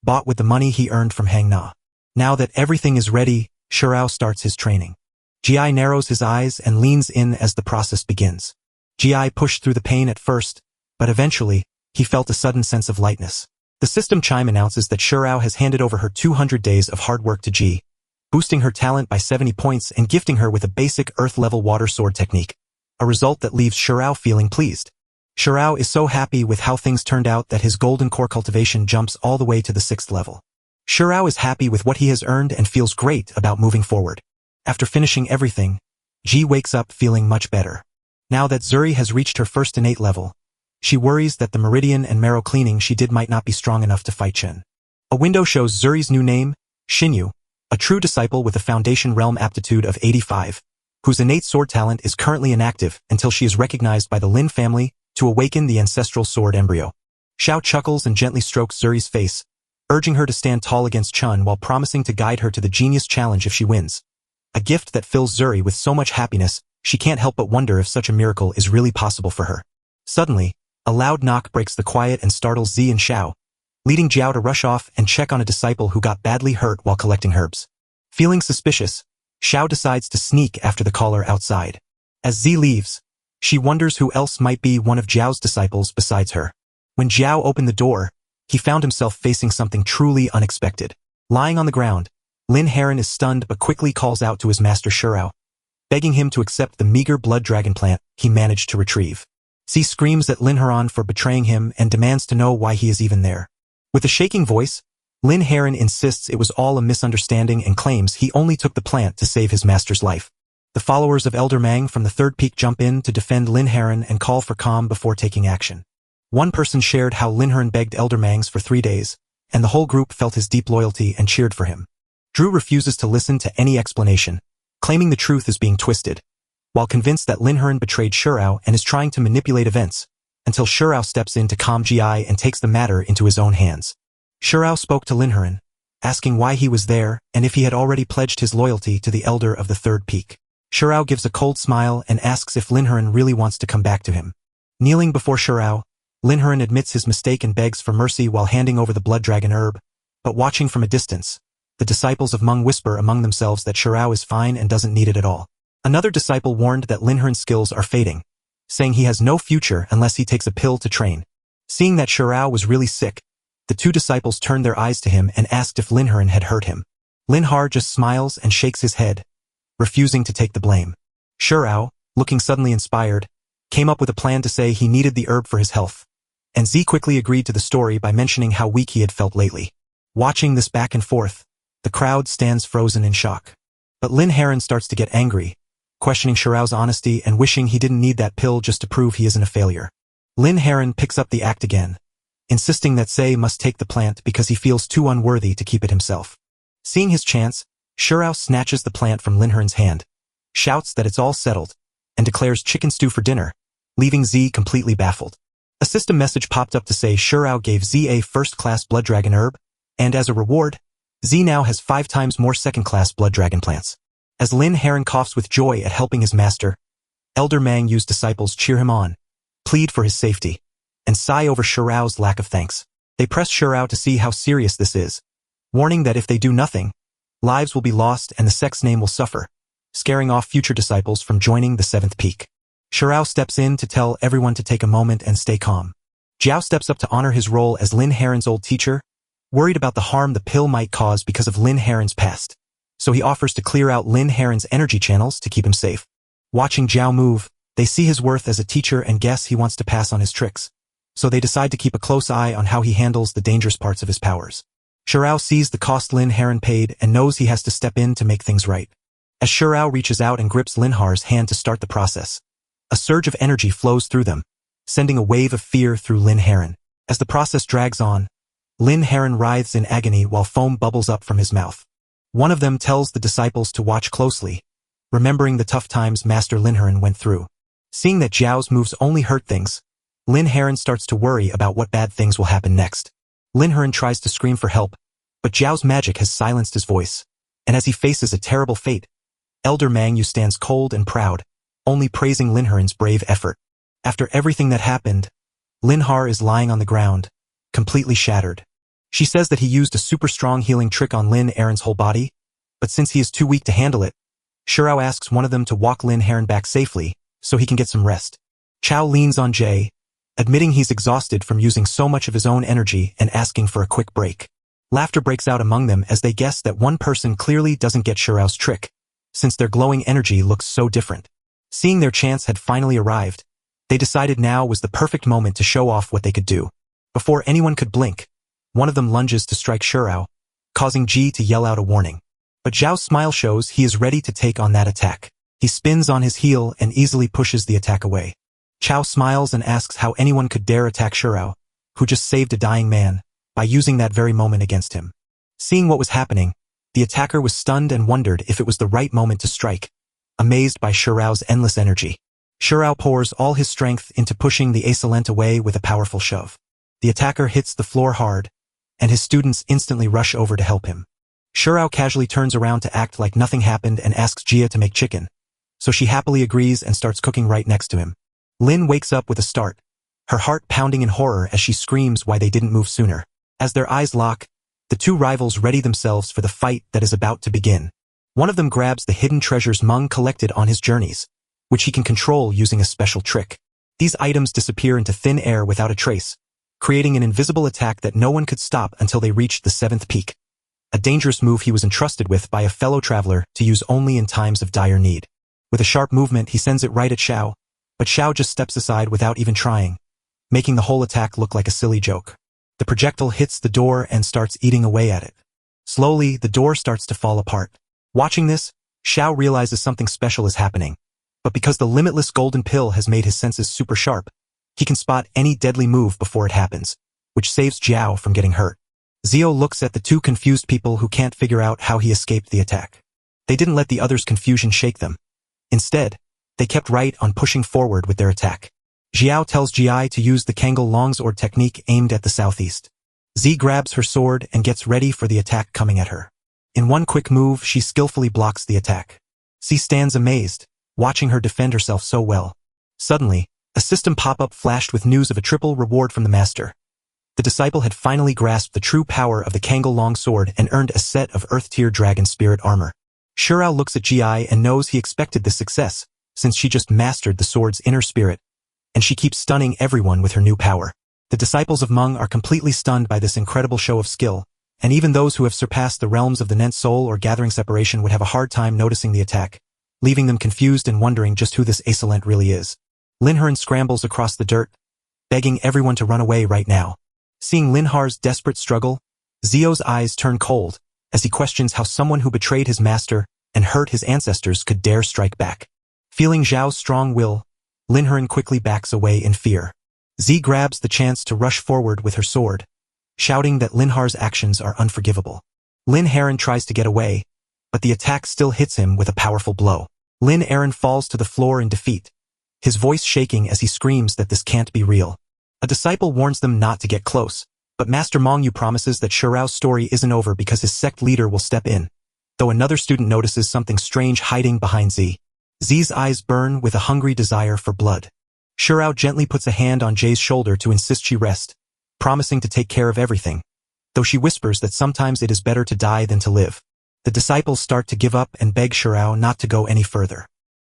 bought with the money he earned from Hang Na. Now that everything is ready, Shurao starts his training. Ji narrows his eyes and leans in as the process begins. Ji pushed through the pain at first, but eventually, he felt a sudden sense of lightness. The system chime announces that Shurao has handed over her 200 days of hard work to Ji, boosting her talent by 70 points and gifting her with a basic earth-level water sword technique, a result that leaves Shurao feeling pleased. Shurao is so happy with how things turned out that his golden core cultivation jumps all the way to the 6th level. Shurao is happy with what he has earned and feels great about moving forward. After finishing everything, Ji wakes up feeling much better. Now that Zuri has reached her first innate level, she worries that the meridian and marrow cleaning she did might not be strong enough to fight Chen. A window shows Zuri's new name, Xinyu, a true disciple with a foundation realm aptitude of 85, whose innate sword talent is currently inactive until she is recognized by the Lin family to awaken the ancestral sword embryo. Xiao chuckles and gently strokes Zuri's face, urging her to stand tall against Chun while promising to guide her to the genius challenge if she wins. A gift that fills Zuri with so much happiness, she can't help but wonder if such a miracle is really possible for her. Suddenly, a loud knock breaks the quiet and startles Z and Xiao, leading Jiao to rush off and check on a disciple who got badly hurt while collecting herbs. Feeling suspicious, Xiao decides to sneak after the caller outside. As Z leaves, she wonders who else might be one of Jiao's disciples besides her. When Jiao opened the door, he found himself facing something truly unexpected. Lying on the ground, Lin Haran is stunned but quickly calls out to his master Shurao, begging him to accept the meager blood dragon plant he managed to retrieve. Z screams at Lin Haran for betraying him and demands to know why he is even there. With a shaking voice, Lin Haran insists it was all a misunderstanding and claims he only took the plant to save his master's life. The followers of Elder Mang from the 3rd Peak jump in to defend Lin Haran and call for calm before taking action. One person shared how Lin Haran begged Elder Mangs for 3 days, and the whole group felt his deep loyalty and cheered for him. Drew refuses to listen to any explanation, claiming the truth is being twisted, while convinced that Lin Haran betrayed Shurao and is trying to manipulate events, until Shurao steps in to calm Ji and takes the matter into his own hands. Shurao spoke to Lin Haran, asking why he was there and if he had already pledged his loyalty to the Elder of the 3rd Peak. Shurao gives a cold smile and asks if Lin Haran really wants to come back to him. Kneeling before Shurao, Lin Haran admits his mistake and begs for mercy while handing over the blood dragon herb, but watching from a distance, the disciples of Meng whisper among themselves that Shurao is fine and doesn't need it at all. Another disciple warned that Lin Haran's skills are fading, saying he has no future unless he takes a pill to train. Seeing that Shurao was really sick, the 2 disciples turned their eyes to him and asked if Lin Haran had hurt him. Lin Har just smiles and shakes his head, refusing to take the blame. Shurao, looking suddenly inspired, came up with a plan to say he needed the herb for his health, and Z quickly agreed to the story by mentioning how weak he had felt lately. Watching this back and forth, the crowd stands frozen in shock. But Lin Heron starts to get angry, questioning Xiao's honesty and wishing he didn't need that pill just to prove he isn't a failure. Lin Heron picks up the act again, insisting that Se must take the plant because he feels too unworthy to keep it himself. Seeing his chance, Xiao snatches the plant from Lin Heron's hand, shouts that it's all settled, and declares chicken stew for dinner, leaving Z completely baffled. A system message popped up to say Xiao gave Z a first-class blood dragon herb, and as a reward, Z now has 5 times more second-class blood dragon plants. As Lin Heron coughs with joy at helping his master, Elder Mang Yu's disciples cheer him on, plead for his safety, and sigh over Xiao's lack of thanks. They press Xiao to see how serious this is, warning that if they do nothing, lives will be lost and the sect's name will suffer, scaring off future disciples from joining the 7th peak. Xiao steps in to tell everyone to take a moment and stay calm. Jiao steps up to honor his role as Lin Heron's old teacher, worried about the harm the pill might cause because of Lin Heron's past, so he offers to clear out Lin Heron's energy channels to keep him safe. Watching Jiao move, they see his worth as a teacher and guess he wants to pass on his tricks, so they decide to keep a close eye on how he handles the dangerous parts of his powers. Xiao sees the cost Lin Heron paid and knows he has to step in to make things right. As Xiao reaches out and grips Lin Heron's hand to start the process, a surge of energy flows through them, sending a wave of fear through Lin Heron. As the process drags on, Lin Heron writhes in agony while foam bubbles up from his mouth. One of them tells the disciples to watch closely, remembering the tough times Master Lin Heron went through. Seeing that Jiao's moves only hurt things, Lin Heron starts to worry about what bad things will happen next. Lin Heron tries to scream for help, but Jiao's magic has silenced his voice, and as he faces a terrible fate, Elder Mang Yu stands cold and proud, only praising Lin Heron's brave effort. After everything that happened, Lin Heron is lying on the ground, completely shattered. She says that he used a super strong healing trick on Lin Heron's whole body, but since he is too weak to handle it, Xiao asks one of them to walk Lin Heron back safely so he can get some rest. Chao leans on Jay, admitting he's exhausted from using so much of his own energy and asking for a quick break. Laughter breaks out among them as they guess that one person clearly doesn't get Xiao's trick, since their glowing energy looks so different. Seeing their chance had finally arrived, they decided now was the perfect moment to show off what they could do. Before anyone could blink, one of them lunges to strike Xiao, causing Ji to yell out a warning. But Zhao's smile shows he is ready to take on that attack. He spins on his heel and easily pushes the attack away. Chao smiles and asks how anyone could dare attack Xiao, who just saved a dying man, by using that very moment against him. Seeing what was happening, the attacker was stunned and wondered if it was the right moment to strike, amazed by Xiao's endless energy. Xiao pours all his strength into pushing the assailant away with a powerful shove. The attacker hits the floor hard, and his students instantly rush over to help him. Xiao casually turns around to act like nothing happened and asks Jia to make chicken, so she happily agrees and starts cooking right next to him. Lin wakes up with a start, her heart pounding in horror as she screams why they didn't move sooner. As their eyes lock, the two rivals ready themselves for the fight that is about to begin. One of them grabs the hidden treasures Meng collected on his journeys, which he can control using a special trick. These items disappear into thin air without a trace, creating an invisible attack that no one could stop until they reached the 7th peak. A dangerous move he was entrusted with by a fellow traveler to use only in times of dire need. With a sharp movement, he sends it right at Xiao, but Xiao just steps aside without even trying, making the whole attack look like a silly joke. The projectile hits the door and starts eating away at it. Slowly, the door starts to fall apart. Watching this, Xiao realizes something special is happening, but because the limitless golden pill has made his senses super sharp, he can spot any deadly move before it happens, which saves Jiao from getting hurt. Zio looks at the two confused people who can't figure out how he escaped the attack. They didn't let the others' confusion shake them. Instead, they kept right on pushing forward with their attack. Jiao tells Ji to use the Kangol longsword technique aimed at the southeast. Z grabs her sword and gets ready for the attack coming at her. In one quick move, she skillfully blocks the attack. Z stands amazed, watching her defend herself so well. Suddenly, a system pop-up flashed with news of a triple reward from the master. The disciple had finally grasped the true power of the Kangol longsword and earned a set of Earth-tier dragon spirit armor. Shirao looks at Ji and knows he expected this success, since she just mastered the sword's inner spirit, and she keeps stunning everyone with her new power. The disciples of Meng are completely stunned by this incredible show of skill, and even those who have surpassed the realms of the Nent Soul or Gathering Separation would have a hard time noticing the attack, leaving them confused and wondering just who this assailant really is. Linharen scrambles across the dirt, begging everyone to run away right now. Seeing Linhar's desperate struggle, Zio's eyes turn cold as he questions how someone who betrayed his master and hurt his ancestors could dare strike back. Feeling Zhao's strong will, Linharen quickly backs away in fear. Z grabs the chance to rush forward with her sword, shouting that Linhar's actions are unforgivable. Linharen tries to get away, but the attack still hits him with a powerful blow. Linharen falls to the floor in defeat, his voice shaking as he screams that this can't be real. A disciple warns them not to get close, but Master Mongyu promises that Shirao's story isn't over because his sect leader will step in, though another student notices something strange hiding behind Z. Z's eyes burn with a hungry desire for blood. Shirao gently puts a hand on Jay's shoulder to insist she rest, promising to take care of everything, though she whispers that sometimes it is better to die than to live. The disciples start to give up and beg Shirao not to go any further.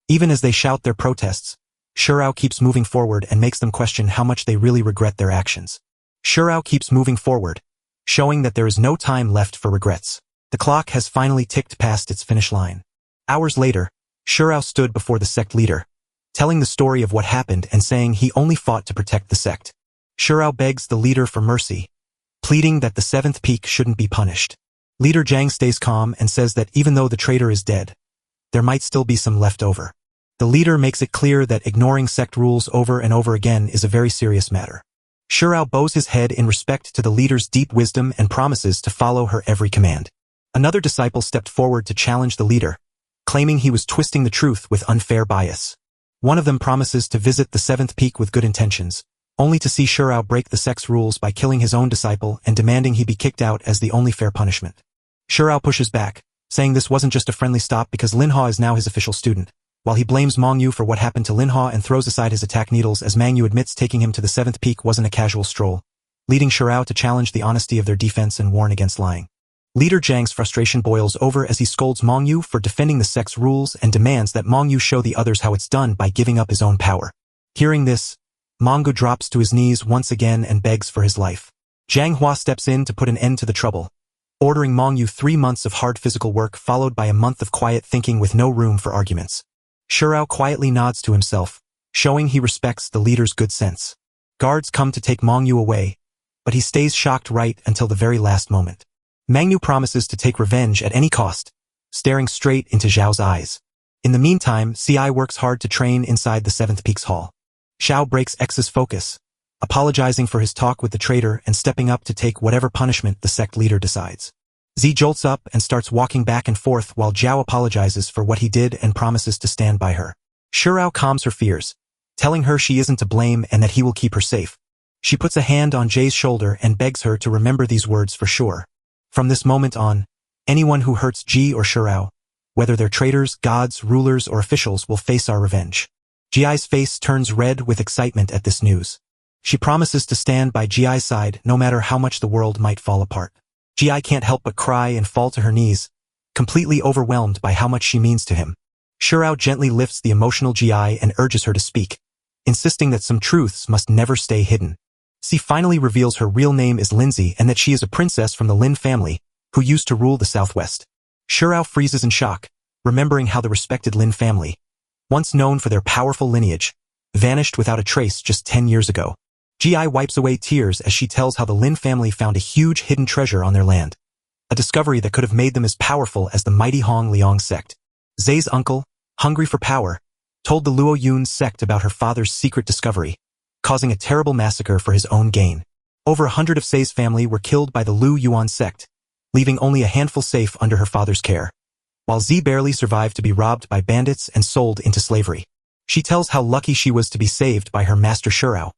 Even as they shout their protests, Shirao keeps moving forward and makes them question how much they really regret their actions. Shirao keeps moving forward, showing that there is no time left for regrets. The clock has finally ticked past its finish line. Hours later, Shirao stood before the sect leader, telling the story of what happened and saying he only fought to protect the sect. Shirao begs the leader for mercy, pleading that the seventh peak shouldn't be punished. Leader Zhang stays calm and says that even though the traitor is dead, there might still be some left over. The leader makes it clear that ignoring sect rules over and over again is a very serious matter. Shirao bows his head in respect to the leader's deep wisdom and promises to follow her every command. Another disciple stepped forward to challenge the leader, claiming he was twisting the truth with unfair bias. One of them promises to visit the seventh peak with good intentions, only to see Shirao break the sect's rules by killing his own disciple and demanding he be kicked out as the only fair punishment. Shirao pushes back, saying this wasn't just a friendly stop because Linha is now his official student, while he blames Mongyu for what happened to Linha and throws aside his attack needles as Mangyu admits taking him to the seventh peak wasn't a casual stroll, leading Shirao to challenge the honesty of their defense and warn against lying. Leader Zhang's frustration boils over as he scolds Mongyu for defending the sect's rules and demands that Mongyu show the others how it's done by giving up his own power. Hearing this, Mongyu drops to his knees once again and begs for his life. Zhang Hua steps in to put an end to the trouble, ordering Mongyu 3 months of hard physical work followed by a month of quiet thinking with no room for arguments. Shirao quietly nods to himself, showing he respects the leader's good sense. Guards come to take Mongyu away, but he stays shocked right until the very last moment. Mangyu promises to take revenge at any cost, staring straight into Zhao's eyes. In the meantime, CI works hard to train inside the Seventh Peaks Hall. Xiao breaks X's focus, apologizing for his talk with the traitor and stepping up to take whatever punishment the sect leader decides. Z jolts up and starts walking back and forth while Zhao apologizes for what he did and promises to stand by her. Shirao calms her fears, telling her she isn't to blame and that he will keep her safe. She puts a hand on Jay's shoulder and begs her to remember these words for sure. From this moment on, anyone who hurts Ji or Shirao, whether they're traitors, gods, rulers, or officials, will face our revenge. Ji's face turns red with excitement at this news. She promises to stand by Ji's side no matter how much the world might fall apart. Ji can't help but cry and fall to her knees, completely overwhelmed by how much she means to him. Shirao gently lifts the emotional Ji and urges her to speak, insisting that some truths must never stay hidden. She finally reveals her real name is Lindsay and that she is a princess from the Lin family, who used to rule the Southwest. Shirao freezes in shock, remembering how the respected Lin family, once known for their powerful lineage, vanished without a trace just 10 years ago. Ji wipes away tears as she tells how the Lin family found a huge hidden treasure on their land, a discovery that could have made them as powerful as the mighty Hong Liang sect. Zay's uncle, hungry for power, told the Luo Yun sect about her father's secret discovery, causing a terrible massacre for his own gain. Over 100 of Say's family were killed by the Lu Yuan sect, leaving only a handful safe under her father's care, while Z barely survived to be robbed by bandits and sold into slavery. She tells how lucky she was to be saved by her master Shirao,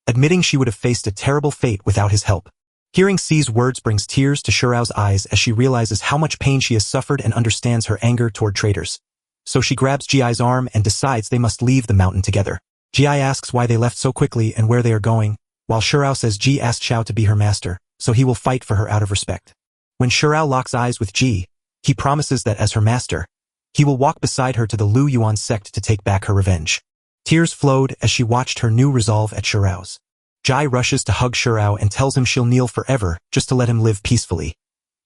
admitting she would have faced a terrible fate without his help. Hearing C's words brings tears to Shirao's eyes as she realizes how much pain she has suffered and understands her anger toward traitors. So she grabs Ji's arm and decides they must leave the mountain together. Ji asks why they left so quickly and where they are going, while Shirao says Ji asked Xiao to be her master, so he will fight for her out of respect. When Shirao locks eyes with Ji, he promises that as her master, he will walk beside her to the Lu Yuan sect to take back her revenge. Tears flowed as she watched her new resolve at Shirao's. Ji rushes to hug Shirao and tells him she'll kneel forever just to let him live peacefully,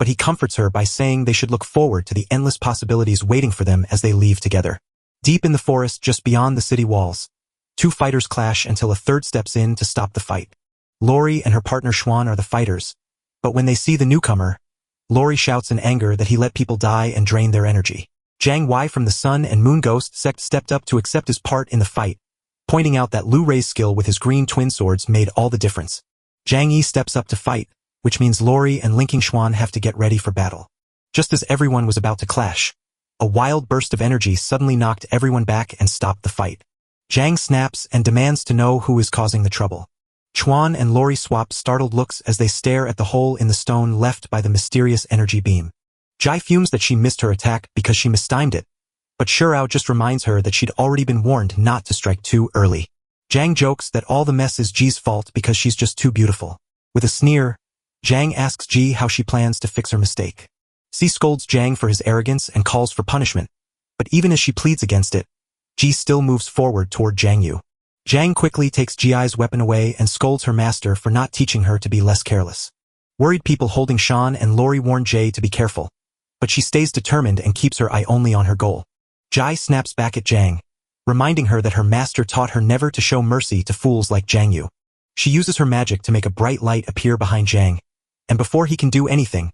but he comforts her by saying they should look forward to the endless possibilities waiting for them as they leave together. Deep in the forest just beyond the city walls, Two fighters clash until a third steps in to stop the fight. Lori and her partner Xuan are the fighters, but when they see the newcomer, Lori shouts in anger that he let people die and drain their energy. Jiang Wei from the Sun and Moon Ghost sect stepped up to accept his part in the fight, pointing out that Lu Rei's skill with his green twin swords made all the difference. Jiang Yi steps up to fight, which means Lori and Linking Xuan have to get ready for battle. Just as everyone was about to clash, a wild burst of energy suddenly knocked everyone back and stopped the fight. Jiang snaps and demands to know who is causing the trouble. Xuan and Lori swap startled looks as they stare at the hole in the stone left by the mysterious energy beam. Jai fumes that she missed her attack because she mistimed it, but Shirao just reminds her that she'd already been warned not to strike too early. Jiang jokes that all the mess is Ji's fault because she's just too beautiful. With a sneer, Jiang asks Ji how she plans to fix her mistake. Ji scolds Jiang for his arrogance and calls for punishment, but even as she pleads against it, Ji still moves forward toward Jiang Yu. Jiang quickly takes Ji's weapon away and scolds her master for not teaching her to be less careless. Worried people holding Shan and Lori warn Jay to be careful, but she stays determined and keeps her eye only on her goal. Jai snaps back at Jiang, reminding her that her master taught her never to show mercy to fools like Jiang Yu. She uses her magic to make a bright light appear behind Jiang, and before he can do anything,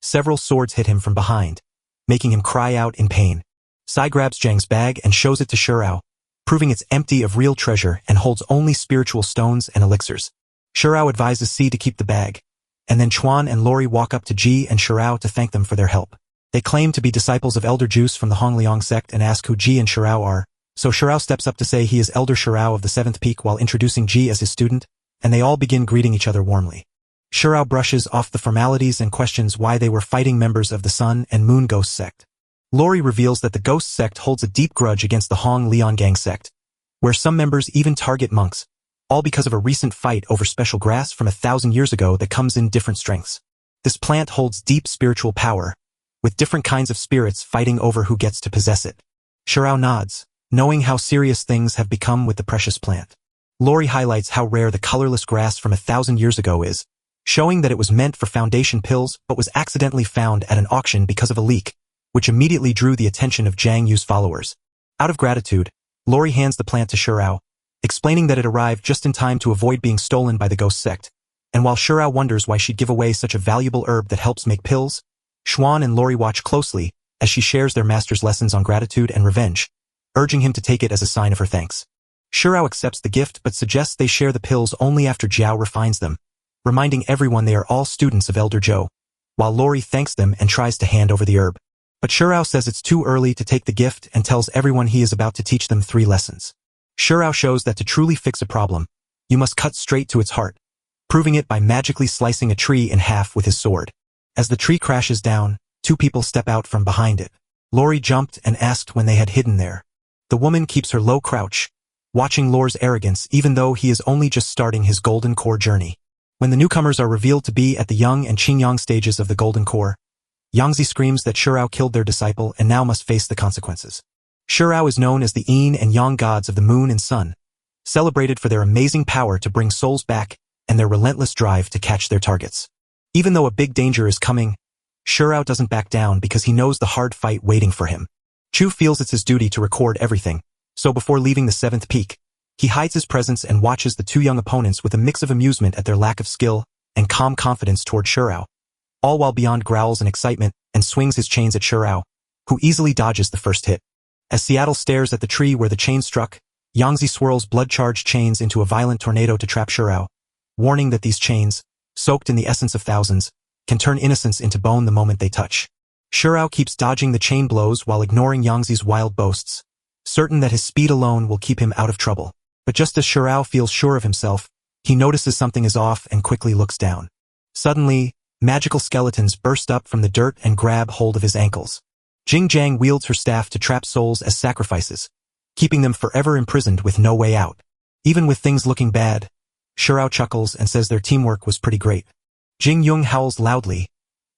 several swords hit him from behind, making him cry out in pain. Sai grabs Jiang's bag and shows it to Shirao, proving it's empty of real treasure and holds only spiritual stones and elixirs. Shirao advises Si to keep the bag, and then Xuan and Lori walk up to Ji and Shirao to thank them for their help. They claim to be disciples of Elder Juice from the Hongliang sect and ask who Ji and Shirao are, so Shirao steps up to say he is Elder Shirao of the 7th Peak while introducing Ji as his student, and they all begin greeting each other warmly. Shirao brushes off the formalities and questions why they were fighting members of the Sun and Moon Ghost sect. Lori reveals that the Ghost sect holds a deep grudge against the Hong Liang Gang sect, where some members even target monks, all because of a recent fight over special grass from 1,000 years ago that comes in different strengths. This plant holds deep spiritual power, with different kinds of spirits fighting over who gets to possess it. Shirao nods, knowing how serious things have become with the precious plant. Lori highlights how rare the colorless grass from 1,000 years ago is, showing that it was meant for foundation pills but was accidentally found at an auction because of a leak, which immediately drew the attention of Jiang Yu's followers. Out of gratitude, Lori hands the plant to Shirao, explaining that it arrived just in time to avoid being stolen by the Ghost sect, and while Shirao wonders why she'd give away such a valuable herb that helps make pills, Xuan and Lori watch closely as she shares their master's lessons on gratitude and revenge, urging him to take it as a sign of her thanks. Shirao accepts the gift but suggests they share the pills only after Jiao refines them, reminding everyone they are all students of Elder Zhou, while Lori thanks them and tries to hand over the herb. But Shirao says it's too early to take the gift and tells everyone he is about to teach them 3 lessons. Shirao shows that to truly fix a problem, you must cut straight to its heart, proving it by magically slicing a tree in half with his sword. As the tree crashes down, 2 people step out from behind it. Lori jumped and asked when they had hidden there. The woman keeps her low crouch, watching Lor's arrogance even though he is only just starting his Golden Core journey. When the newcomers are revealed to be at the Yang and Qingyang stages of the Golden Core, Yangzi screams that Shirao killed their disciple and now must face the consequences. Shirao is known as the Yin and Yang gods of the moon and sun, celebrated for their amazing power to bring souls back and their relentless drive to catch their targets. Even though a big danger is coming, Shirao doesn't back down because he knows the hard fight waiting for him. Chu feels it's his duty to record everything, so before leaving the 7th peak, he hides his presence and watches the 2 young opponents with a mix of amusement at their lack of skill and calm confidence toward Shirao, all while beyond growls and excitement and swings his chains at Shirao, who easily dodges the first hit. As Seattle stares at the tree where the chain struck, Yangzi swirls blood-charged chains into a violent tornado to trap Shirao, warning that these chains, soaked in the essence of thousands, can turn innocence into bone the moment they touch. Shirao keeps dodging the chain blows while ignoring Yangzi's wild boasts, certain that his speed alone will keep him out of trouble. But just as Shirao feels sure of himself, he notices something is off and quickly looks down. Suddenly, magical skeletons burst up from the dirt and grab hold of his ankles. Jingjiang wields her staff to trap souls as sacrifices, keeping them forever imprisoned with no way out. Even with things looking bad, Shirao chuckles and says their teamwork was pretty great. Jing Yung howls loudly,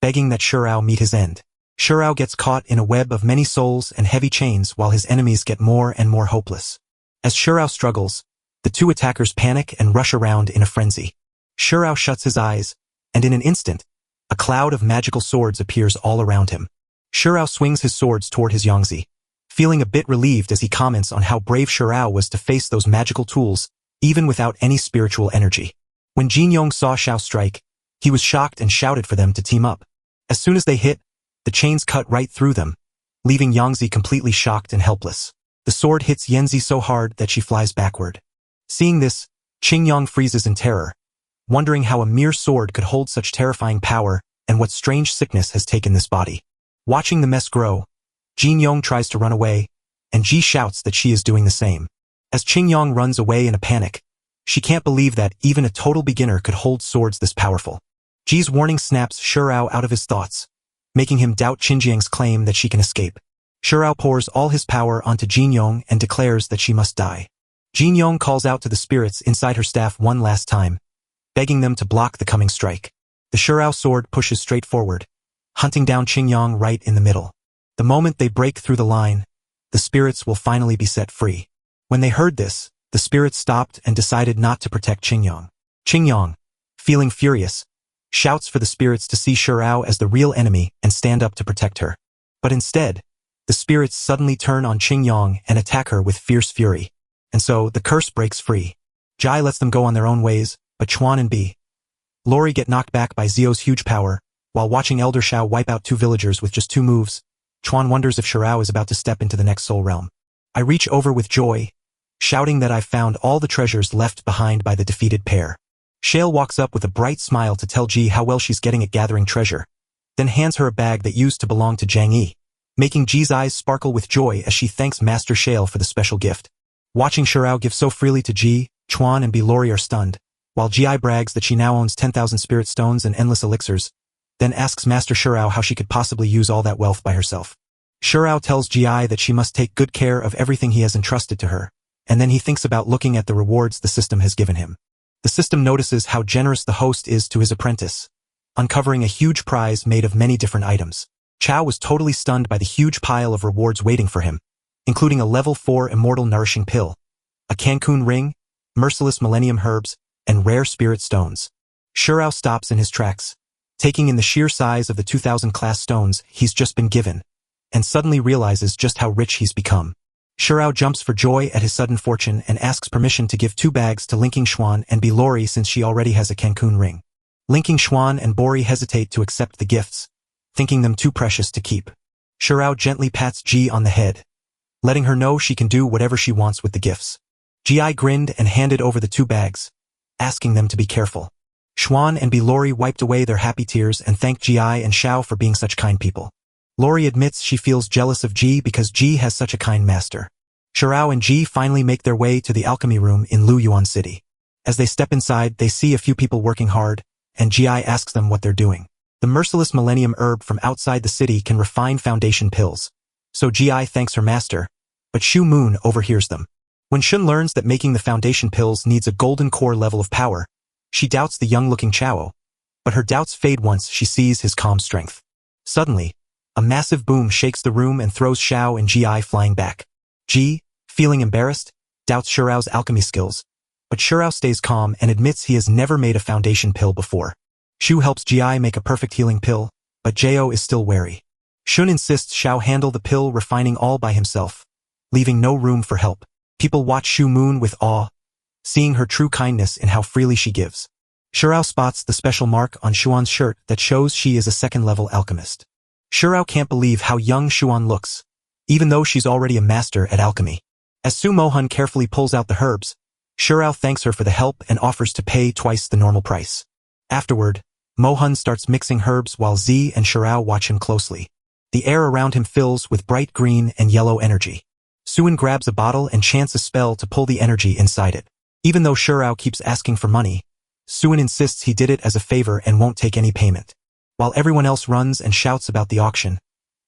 begging that Shirao meet his end. Shirao gets caught in a web of many souls and heavy chains while his enemies get more and more hopeless. As Shirao struggles, the 2 attackers panic and rush around in a frenzy. Shirao shuts his eyes, and in an instant, a cloud of magical swords appears all around him. Shirao swings his swords toward his Yangzi, feeling a bit relieved as he comments on how brave Shirao was to face those magical tools, even without any spiritual energy. When Jin Yong saw Xiao strike, he was shocked and shouted for them to team up. As soon as they hit, the chains cut right through them, leaving Yangzi completely shocked and helpless. The sword hits Yanzi so hard that she flies backward. Seeing this, Qingyong freezes in terror, wondering how a mere sword could hold such terrifying power and what strange sickness has taken this body. Watching the mess grow, Jin Yong tries to run away, and Ji shouts that she is doing the same. As Qingyong runs away in a panic, she can't believe that even a total beginner could hold swords this powerful. Ji's warning snaps Shirao out of his thoughts, making him doubt Qinjiang's claim that she can escape. Shirao pours all his power onto Jin Yong and declares that she must die. Jin Yong calls out to the spirits inside her staff one last time, begging them to block the coming strike. The Shirao sword pushes straight forward, hunting down Qingyong right in the middle. The moment they break through the line, the spirits will finally be set free. When they heard this, the spirits stopped and decided not to protect Qingyong. Qingyong, feeling furious, shouts for the spirits to see Shirao as the real enemy and stand up to protect her. But instead, the spirits suddenly turn on Qingyong and attack her with fierce fury. And so, the curse breaks free. Jai lets them go on their own ways, but Chuan and B. Lori get knocked back by Zio's huge power. While watching Elder Shao wipe out 2 villagers with just 2 moves, Chuan wonders if Shirao is about to step into the next soul realm. I reach over with joy, shouting that I've found all the treasures left behind by the defeated pair. Shale walks up with a bright smile to tell Ji how well she's getting at gathering treasure, then hands her a bag that used to belong to Zhang Yi, making Ji's eyes sparkle with joy as she thanks Master Shale for the special gift. Watching Shirao give so freely to Ji, Chuan and Bilori are stunned, while Ji brags that she now owns 10,000 spirit stones and endless elixirs, then asks Master Shirao how she could possibly use all that wealth by herself. Shirao tells Ji that she must take good care of everything he has entrusted to her, and then he thinks about looking at the rewards the system has given him. The system notices how generous the host is to his apprentice, uncovering a huge prize made of many different items. Chao was totally stunned by the huge pile of rewards waiting for him, including a level 4 immortal nourishing pill, a Cancun ring, merciless millennium herbs, and rare spirit stones. Shirao stops in his tracks, taking in the sheer size of the 2000 class stones he's just been given, and suddenly realizes just how rich he's become. Shirao jumps for joy at his sudden fortune and asks permission to give 2 bags to Linking Xuan and Bilori since she already has a Cancun ring. Linking Xuan and Bori hesitate to accept the gifts, thinking them too precious to keep. Shirao gently pats Ji on the head, letting her know she can do whatever she wants with the gifts. Ji grinned and handed over the 2 bags, asking them to be careful. Xuan and Bilori wiped away their happy tears and thanked Ji and Xiao for being such kind people. Lori admits she feels jealous of Ji because Ji has such a kind master. Shirao and Ji finally make their way to the alchemy room in Luyuan City. As they step inside, they see a few people working hard, and Ji asks them what they're doing. The merciless millennium herb from outside the city can refine foundation pills, so Ji thanks her master, but Shu Moon overhears them. When Shun learns that making the foundation pills needs a golden core level of power, she doubts the young-looking Chao, but her doubts fade once she sees his calm strength. Suddenly, a massive boom shakes the room and throws Xiao and Ji flying back. Ji, feeling embarrassed, doubts Shirao's alchemy skills, but Shirao stays calm and admits he has never made a foundation pill before. Shu helps Ji make a perfect healing pill, but Jo is still wary. Shun insists Xiao handle the pill refining all by himself, leaving no room for help. People watch Shu Moon with awe, seeing her true kindness in how freely she gives. Shirao spots the special mark on Xuan's shirt that shows she is a 2nd-level alchemist. Shirao can't believe how young Xuan looks, even though she's already a master at alchemy. As Su Mohan carefully pulls out the herbs, Shirao thanks her for the help and offers to pay twice the normal price. Afterward, Mohan starts mixing herbs while Z and Shirao watch him closely. The air around him fills with bright green and yellow energy. Suin grabs a bottle and chants a spell to pull the energy inside it. Even though Shirao keeps asking for money, Suin insists he did it as a favor and won't take any payment. While everyone else runs and shouts about the auction,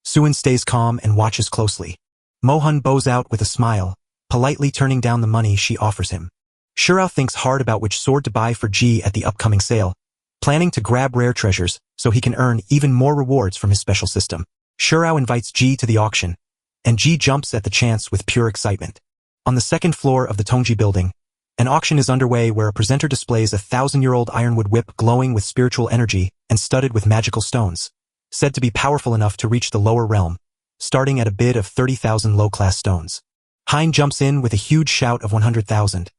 Suin stays calm and watches closely. Mohan bows out with a smile, politely turning down the money she offers him. Shirao thinks hard about which sword to buy for Ji at the upcoming sale, planning to grab rare treasures so he can earn even more rewards from his special system. Shirao invites Ji to the auction, and Ji jumps at the chance with pure excitement. On the 2nd floor of the Tongji building, an auction is underway where a presenter displays a 1,000-year-old ironwood whip glowing with spiritual energy and studded with magical stones, said to be powerful enough to reach the lower realm, starting at a bid of 30,000 low-class stones. Hein jumps in with a huge shout of 100,000,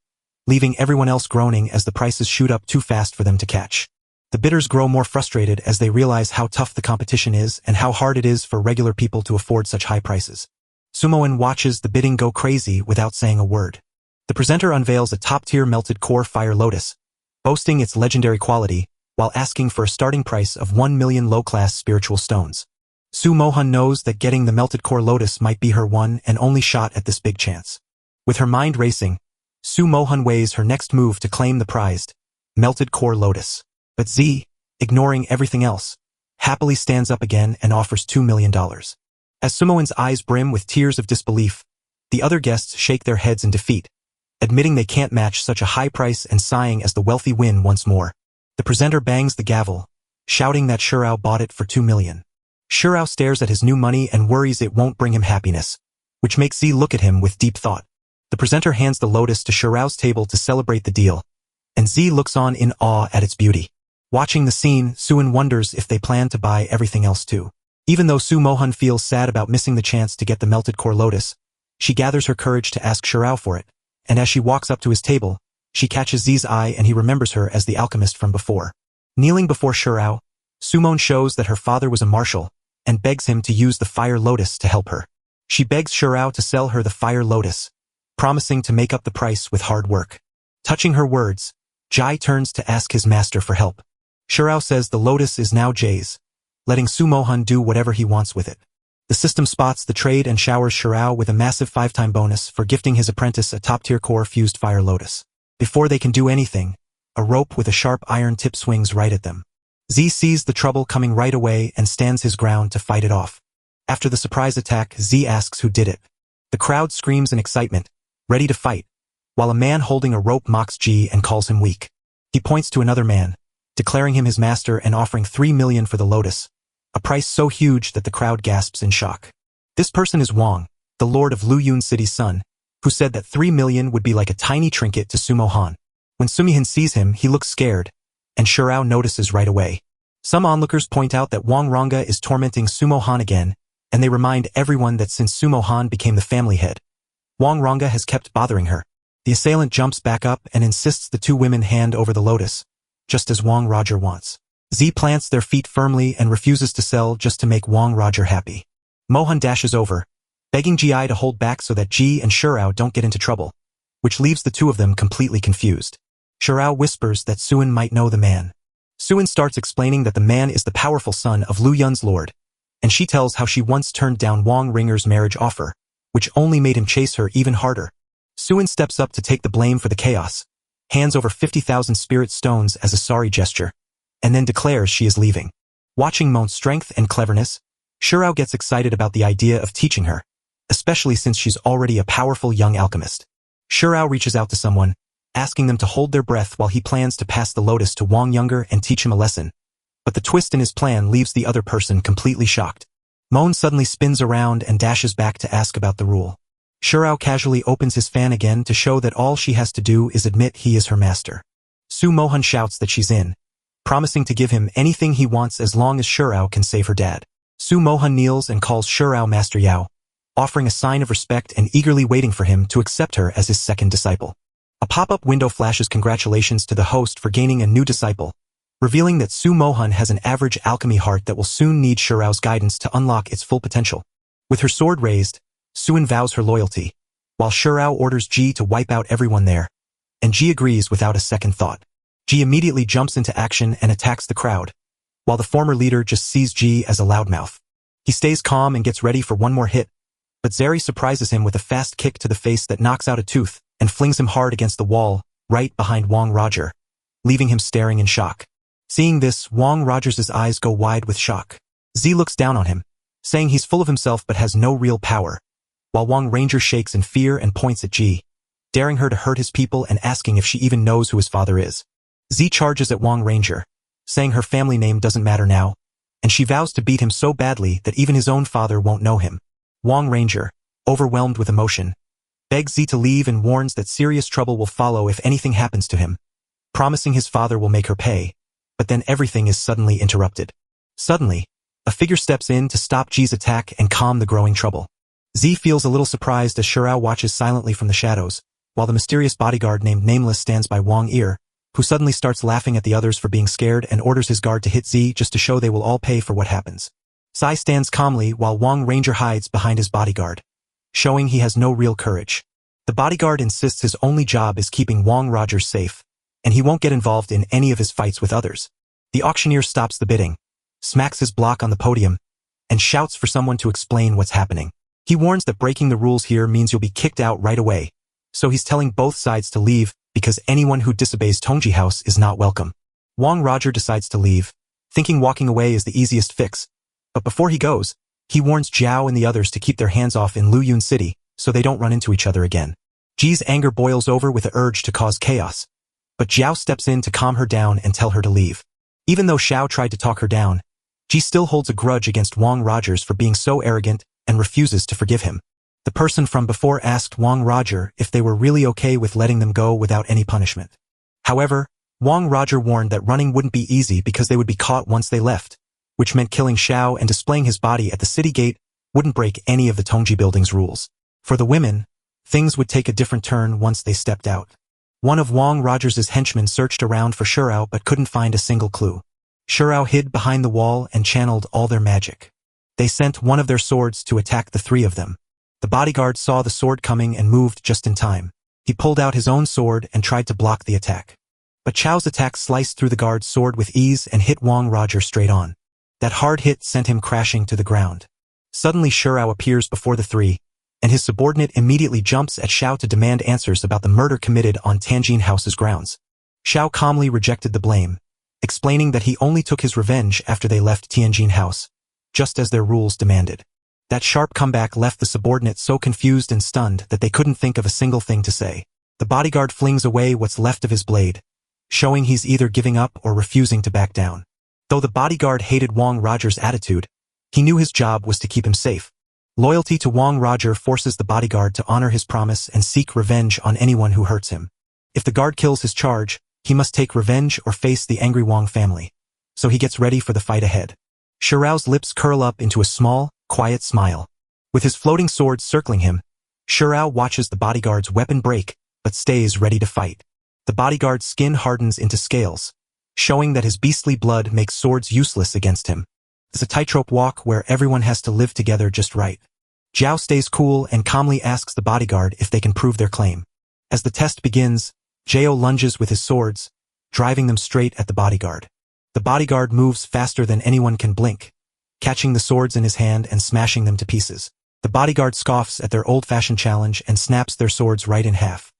leaving everyone else groaning as the prices shoot up too fast for them to catch. The bidders grow more frustrated as they realize how tough the competition is and how hard it is for regular people to afford such high prices. Sumoan watches the bidding go crazy without saying a word. The presenter unveils a top-tier melted core fire lotus, boasting its legendary quality, while asking for a starting price of 1 million low-class spiritual stones. Su Mohan knows that getting the melted core lotus might be her one and only shot at this big chance. With her mind racing, Su Mohan weighs her next move to claim the prized melted core lotus. But Z, ignoring everything else, happily stands up again and offers $2 million. As Sumoan's eyes brim with tears of disbelief, the other guests shake their heads in defeat, admitting they can't match such a high price and sighing as the wealthy win once more. The presenter bangs the gavel, shouting that Shurao bought it for $2 million. Shurao stares at his new money and worries it won't bring him happiness, which makes Z look at him with deep thought. The presenter hands the lotus to Shurao's table to celebrate the deal, and Z looks on in awe at its beauty. Watching the scene, Suin wonders if they plan to buy everything else too. Even though Su Mohan feels sad about missing the chance to get the melted core lotus, she gathers her courage to ask Shurao for it, and as she walks up to his table, she catches Z's eye and he remembers her as the alchemist from before. Kneeling before Shurao, Sumon shows that her father was a marshal, and begs him to use the fire lotus to help her. She begs Shurao to sell her the fire lotus, promising to make up the price with hard work. Touching her words, Jai turns to ask his master for help. Shurao says the lotus is now Jai's, letting Su Mohan do whatever he wants with it. The system spots the trade and showers Shurao with a massive 5-time bonus for gifting his apprentice a top-tier core fused fire lotus. Before they can do anything, a rope with a sharp iron tip swings right at them. Z sees the trouble coming right away and stands his ground to fight it off. After the surprise attack, Z asks who did it. The crowd screams in excitement, ready to fight, while a man holding a rope mocks G and calls him weak. He points to another man, declaring him his master and offering 3 million for the lotus, a price so huge that the crowd gasps in shock. This person is Wang, the lord of Luyun City's son, who said that 3 million would be like a tiny trinket to Su Mohan. When Sumihin sees him, he looks scared, and Shurao notices right away. Some onlookers point out that Wang Ranga is tormenting Su Mohan again, and they remind everyone that since Su Mohan became the family head, Wang Ranga has kept bothering her. The assailant jumps back up and insists the two women hand over the lotus, just as Wang Roger wants. Z plants their feet firmly and refuses to sell just to make Wang Roger happy. Mohan dashes over, begging Gi to hold back so that Ji and Shurao don't get into trouble, which leaves the two of them completely confused. Shurao whispers that Suin might know the man. Suin starts explaining that the man is the powerful son of Lu Yun's lord, and she tells how she once turned down Wang Ringer's marriage offer, which only made him chase her even harder. Suin steps up to take the blame for the chaos, hands over 50,000 spirit stones as a sorry gesture, and then declares she is leaving. Watching Mon's strength and cleverness, Shurao gets excited about the idea of teaching her, especially since she's already a powerful young alchemist. Shurao reaches out to someone, asking them to hold their breath while he plans to pass the lotus to Wang Younger and teach him a lesson. But the twist in his plan leaves the other person completely shocked. Mon suddenly spins around and dashes back to ask about the rule. Shurao casually opens his fan again to show that all she has to do is admit he is her master. Su Mohan shouts that she's in, promising to give him anything he wants as long as Shurao can save her dad. Su Mohan kneels and calls Shurao Master Yao, offering a sign of respect and eagerly waiting for him to accept her as his second disciple. A pop-up window flashes congratulations to the host for gaining a new disciple, revealing that Su Mohan has an average alchemy heart that will soon need Shurao's guidance to unlock its full potential. With her sword raised, Suin vows her loyalty, while Shurao orders Ji to wipe out everyone there, and Ji agrees without a second thought. Ji immediately jumps into action and attacks the crowd, while the former leader just sees Ji as a loudmouth. He stays calm and gets ready for one more hit, but Zeri surprises him with a fast kick to the face that knocks out a tooth and flings him hard against the wall, right behind Wang Roger, leaving him staring in shock. Seeing this, Wang Roger's eyes go wide with shock. Z looks down on him, saying he's full of himself but has no real power, while Wang Ranger shakes in fear and points at Ji, daring her to hurt his people and asking if she even knows who his father is. Z charges at Wang Ranger, saying her family name doesn't matter now, and she vows to beat him so badly that even his own father won't know him. Wang Ranger, overwhelmed with emotion, begs Z to leave and warns that serious trouble will follow if anything happens to him, promising his father will make her pay, but then everything is suddenly interrupted. Suddenly, A figure steps in to stop Ji's attack and calm the growing trouble. Z feels a little surprised as Shirao watches silently from the shadows, while the mysterious bodyguard named Nameless stands by Wang Ear, who suddenly starts laughing at the others for being scared and orders his guard to hit Z just to show they will all pay for what happens. Sai stands calmly while Wang Ranger hides behind his bodyguard, showing he has no real courage. The bodyguard insists his only job is keeping Wang Rogers safe, and he won't get involved in any of his fights with others. The auctioneer stops the bidding, smacks his block on the podium, and shouts for someone to explain what's happening. He warns that breaking the rules here means you'll be kicked out right away, so he's telling both sides to leave because anyone who disobeys Tongji House is not welcome. Wang Roger decides to leave, thinking walking away is the easiest fix, but before he goes, he warns Jiao and the others to keep their hands off in Luyun City so they don't run into each other again. Ji's anger boils over with the urge to cause chaos, but Jiao steps in to calm her down and tell her to leave. Even though Xiao tried to talk her down, Ji still holds a grudge against Wang Rogers for being so arrogant and refuses to forgive him. The person from before asked Wang Roger if they were really okay with letting them go without any punishment. However, Wang Roger warned that running wouldn't be easy because they would be caught once they left, which meant killing Xiao and displaying his body at the city gate wouldn't break any of the Tongji building's rules. For the women, things would take a different turn once they stepped out. One of Wang Rogers' henchmen searched around for Shirao but couldn't find a single clue. Shirao hid behind the wall and channeled all their magic. They sent one of their swords to attack the three of them. The bodyguard saw the sword coming and moved just in time. He pulled out his own sword and tried to block the attack. But Chao's attack sliced through the guard's sword with ease and hit Wang Roger straight on. That hard hit sent him crashing to the ground. Suddenly Shirao appears before the three, and his subordinate immediately jumps at Xiao to demand answers about the murder committed on Tianjin House's grounds. Xiao calmly rejected the blame, explaining that he only took his revenge after they left Tianjin House, just as their rules demanded. That sharp comeback left the subordinate so confused and stunned that they couldn't think of a single thing to say. The bodyguard flings away what's left of his blade, showing he's either giving up or refusing to back down. Though the bodyguard hated Wang Roger's attitude, he knew his job was to keep him safe. Loyalty to Wang Roger forces the bodyguard to honor his promise and seek revenge on anyone who hurts him. If the guard kills his charge, he must take revenge or face the angry Wang family. So he gets ready for the fight ahead. Shirao's lips curl up into a small, quiet smile. With his floating sword circling him, Shirao watches the bodyguard's weapon break, but stays ready to fight. The bodyguard's skin hardens into scales, showing that his beastly blood makes swords useless against him. It's a tightrope walk where everyone has to live together just right. Jiao stays cool and calmly asks the bodyguard if they can prove their claim. As the test begins, Jiao lunges with his swords, driving them straight at the bodyguard. The bodyguard moves faster than anyone can blink, catching the swords in his hand and smashing them to pieces. The bodyguard scoffs at their old-fashioned challenge and snaps their swords right in half.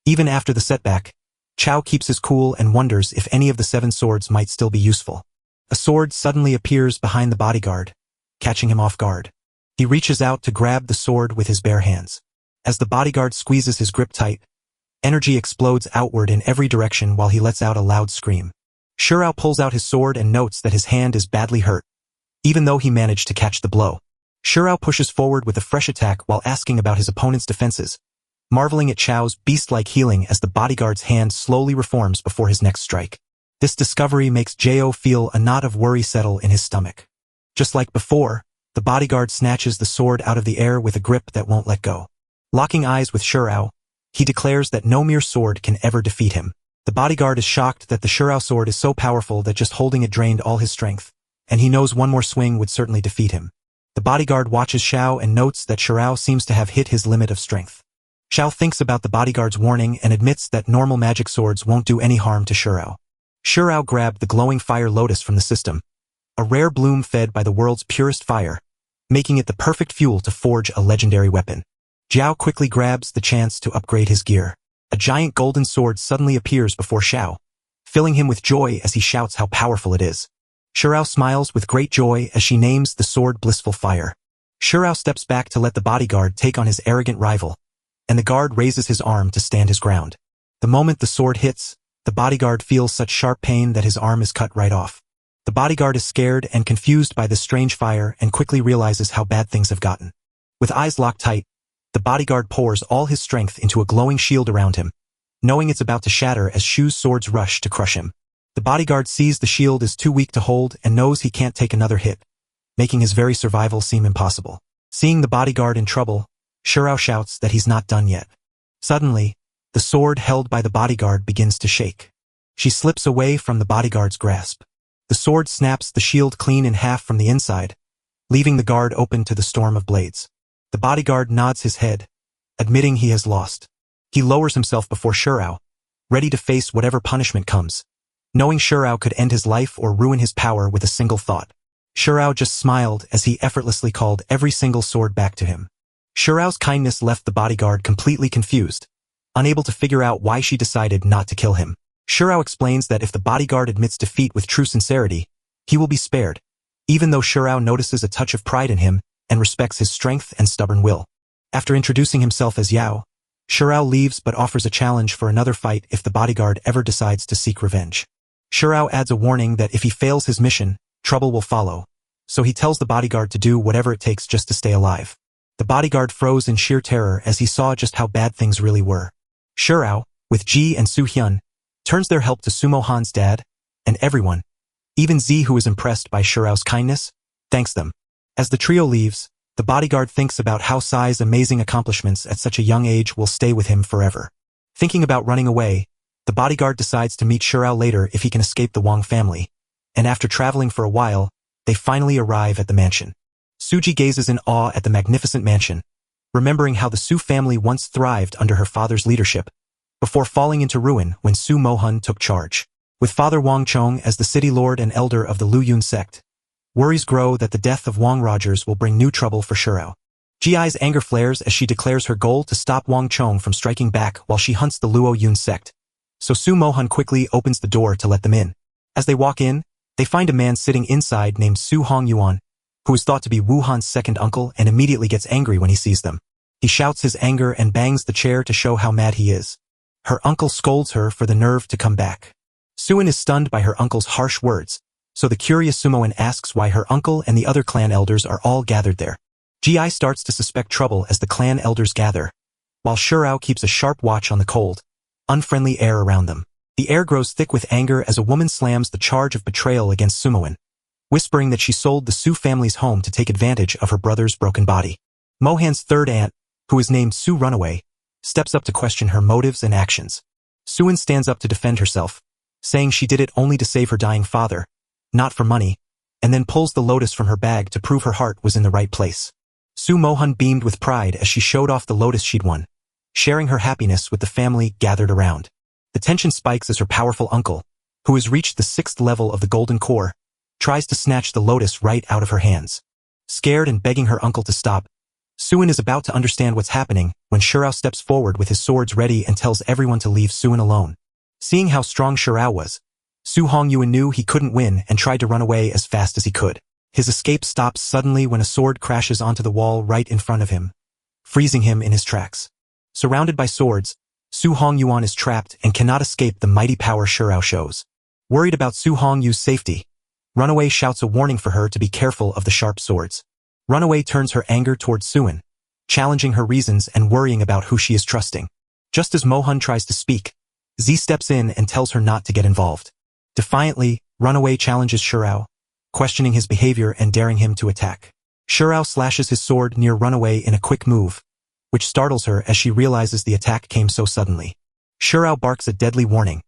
Even after the setback, Chao keeps his cool and wonders if any of the 7 swords might still be useful. A sword suddenly appears behind the bodyguard, catching him off guard. He reaches out to grab the sword with his bare hands. As the bodyguard squeezes his grip tight, energy explodes outward in every direction while he lets out a loud scream. Shirao pulls out his sword and notes that his hand is badly hurt, even though he managed to catch the blow. Shirao pushes forward with a fresh attack while asking about his opponent's defenses, marveling at Chao's beast-like healing as the bodyguard's hand slowly reforms before his next strike. This discovery makes Jiao feel a knot of worry settle in his stomach. Just like before, the bodyguard snatches the sword out of the air with a grip that won't let go. Locking eyes with Shirao, he declares that no mere sword can ever defeat him. The bodyguard is shocked that the Shirao sword is so powerful that just holding it drained all his strength, and he knows one more swing would certainly defeat him. The bodyguard watches Xiao and notes that Shirao seems to have hit his limit of strength. Xiao thinks about the bodyguard's warning and admits that normal magic swords won't do any harm to Shirao. Shirao grabbed the glowing fire lotus from the system, a rare bloom fed by the world's purest fire, making it the perfect fuel to forge a legendary weapon. Jiao quickly grabs the chance to upgrade his gear. A giant golden sword suddenly appears before Xiao, filling him with joy as he shouts how powerful it is. Shirao smiles with great joy as she names the sword Blissful Fire. Shirao steps back to let the bodyguard take on his arrogant rival, and the guard raises his arm to stand his ground. The moment the sword hits, the bodyguard feels such sharp pain that his arm is cut right off. The bodyguard is scared and confused by this strange fire and quickly realizes how bad things have gotten. With eyes locked tight, the bodyguard pours all his strength into a glowing shield around him, knowing it's about to shatter as Shu's swords rush to crush him. The bodyguard sees the shield is too weak to hold and knows he can't take another hit, making his very survival seem impossible. Seeing the bodyguard in trouble, Shurao shouts that he's not done yet. Suddenly, the sword held by the bodyguard begins to shake. She slips away from the bodyguard's grasp. The sword snaps the shield clean in half from the inside, leaving the guard open to the storm of blades. The bodyguard nods his head, admitting he has lost. He lowers himself before Shurao, ready to face whatever punishment comes, knowing Shurao could end his life or ruin his power with a single thought. Shurao just smiled as he effortlessly called every single sword back to him. Shurao's kindness left the bodyguard completely confused, unable to figure out why she decided not to kill him. Shurao explains that if the bodyguard admits defeat with true sincerity, he will be spared, even though Shurao notices a touch of pride in him and respects his strength and stubborn will. After introducing himself as Yao, Shurao leaves but offers a challenge for another fight if the bodyguard ever decides to seek revenge. Shurao adds a warning that if he fails his mission, trouble will follow, so he tells the bodyguard to do whatever it takes just to stay alive. The bodyguard froze in sheer terror as he saw just how bad things really were. Shurao, with Ji and Soo-hyun, turns their help to Sumo Han's dad, and everyone, even Z, who is impressed by Shurao's kindness, thanks them. As the trio leaves, the bodyguard thinks about how Sai's amazing accomplishments at such a young age will stay with him forever. Thinking about running away, the bodyguard decides to meet Shurao later if he can escape the Wong family, and after traveling for a while, they finally arrive at the mansion. Suji gazes in awe at the magnificent mansion, remembering how the Su family once thrived under her father's leadership, before falling into ruin when Su Mo-hun took charge. With Father Wang Chong as the city lord and elder of the Lu Yun sect, worries grow that the death of Wang Rogers will bring new trouble for Shurao. Ji's anger flares as she declares her goal to stop Wang Chong from striking back while she hunts the Luo Yun sect, so Su Mo-hun quickly opens the door to let them in. As they walk in, they find a man sitting inside named Su Hong-yuan, who is thought to be Wu Han's second uncle and immediately gets angry when he sees them. He shouts his anger and bangs the chair to show how mad he is. Her uncle scolds her for the nerve to come back. Suin is stunned by her uncle's harsh words, so the curious Sumoan asks why her uncle and the other clan elders are all gathered there. Gi starts to suspect trouble as the clan elders gather, while Shurao keeps a sharp watch on the cold, unfriendly air around them. The air grows thick with anger as a woman slams the charge of betrayal against Sumoan, whispering that she sold the Su family's home to take advantage of her brother's broken body. Mohan's third aunt, who is named Su Runaway, steps up to question her motives and actions. Suin stands up to defend herself, saying she did it only to save her dying father, not for money, and then pulls the lotus from her bag to prove her heart was in the right place. Su Mo-hun beamed with pride as she showed off the lotus she'd won, sharing her happiness with the family gathered around. The tension spikes as her powerful uncle, who has reached the 6th level of the golden core, tries to snatch the lotus right out of her hands. Scared and begging her uncle to stop, Suin is about to understand what's happening when Shurao steps forward with his swords ready and tells everyone to leave Suin alone. Seeing how strong Shurao was, Su Hong-yuan knew he couldn't win and tried to run away as fast as he could. His escape stops suddenly when a sword crashes onto the wall right in front of him, freezing him in his tracks. Surrounded by swords, Su Hong-yuan is trapped and cannot escape the mighty power Shurao shows. Worried about Su Hong-yu's safety, Runaway shouts a warning for her to be careful of the sharp swords. Runaway turns her anger towards Suin, challenging her reasons and worrying about who she is trusting. Just as Mo-hun tries to speak, Z steps in and tells her not to get involved. Defiantly, Runaway challenges Shurao, questioning his behavior and daring him to attack. Shurao slashes his sword near Runaway in a quick move, which startles her as she realizes the attack came so suddenly. Shurao barks a deadly warning,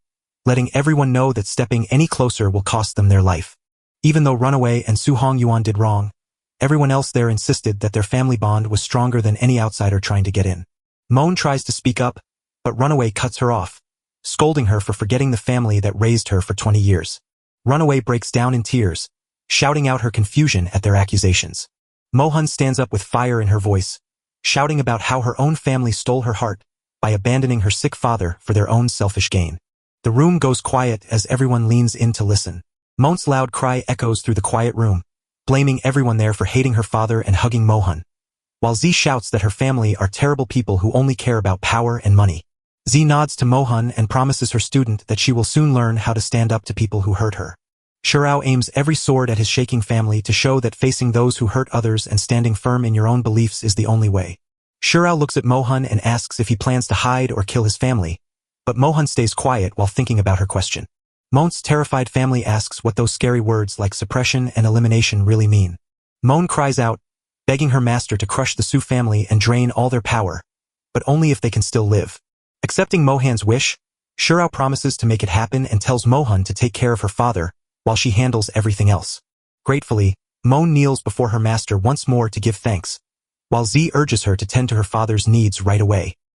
letting everyone know that stepping any closer will cost them their life. Even though Runaway and Su Hong-yuan did wrong, everyone else there insisted that their family bond was stronger than any outsider trying to get in. Moan tries to speak up, but Runaway cuts her off, scolding her for forgetting the family that raised her for 20 years. Runaway breaks down in tears, shouting out her confusion at their accusations. Mo-hun stands up with fire in her voice, shouting about how her own family stole her heart by abandoning her sick father for their own selfish gain. The room goes quiet as everyone leans in to listen. Moan's loud cry echoes through the quiet room, blaming everyone there for hating her father and hugging Mo-hun, while Z shouts that her family are terrible people who only care about power and money. Z nods to Mo-hun and promises her student that she will soon learn how to stand up to people who hurt her. Shurao aims every sword at his shaking family to show that facing those who hurt others and standing firm in your own beliefs is the only way. Shurao looks at Mo-hun and asks if he plans to hide or kill his family, but Mo-hun stays quiet while thinking about her question. Moan's terrified family asks what those scary words like suppression and elimination really mean. Moan cries out, begging her master to crush the Su family and drain all their power, but only if they can still live. Accepting Mohan's wish, Shurao promises to make it happen and tells Mohan to take care of her father while she handles everything else. Gratefully, Moan kneels before her master once more to give thanks, while Z urges her to tend to her father's needs right away.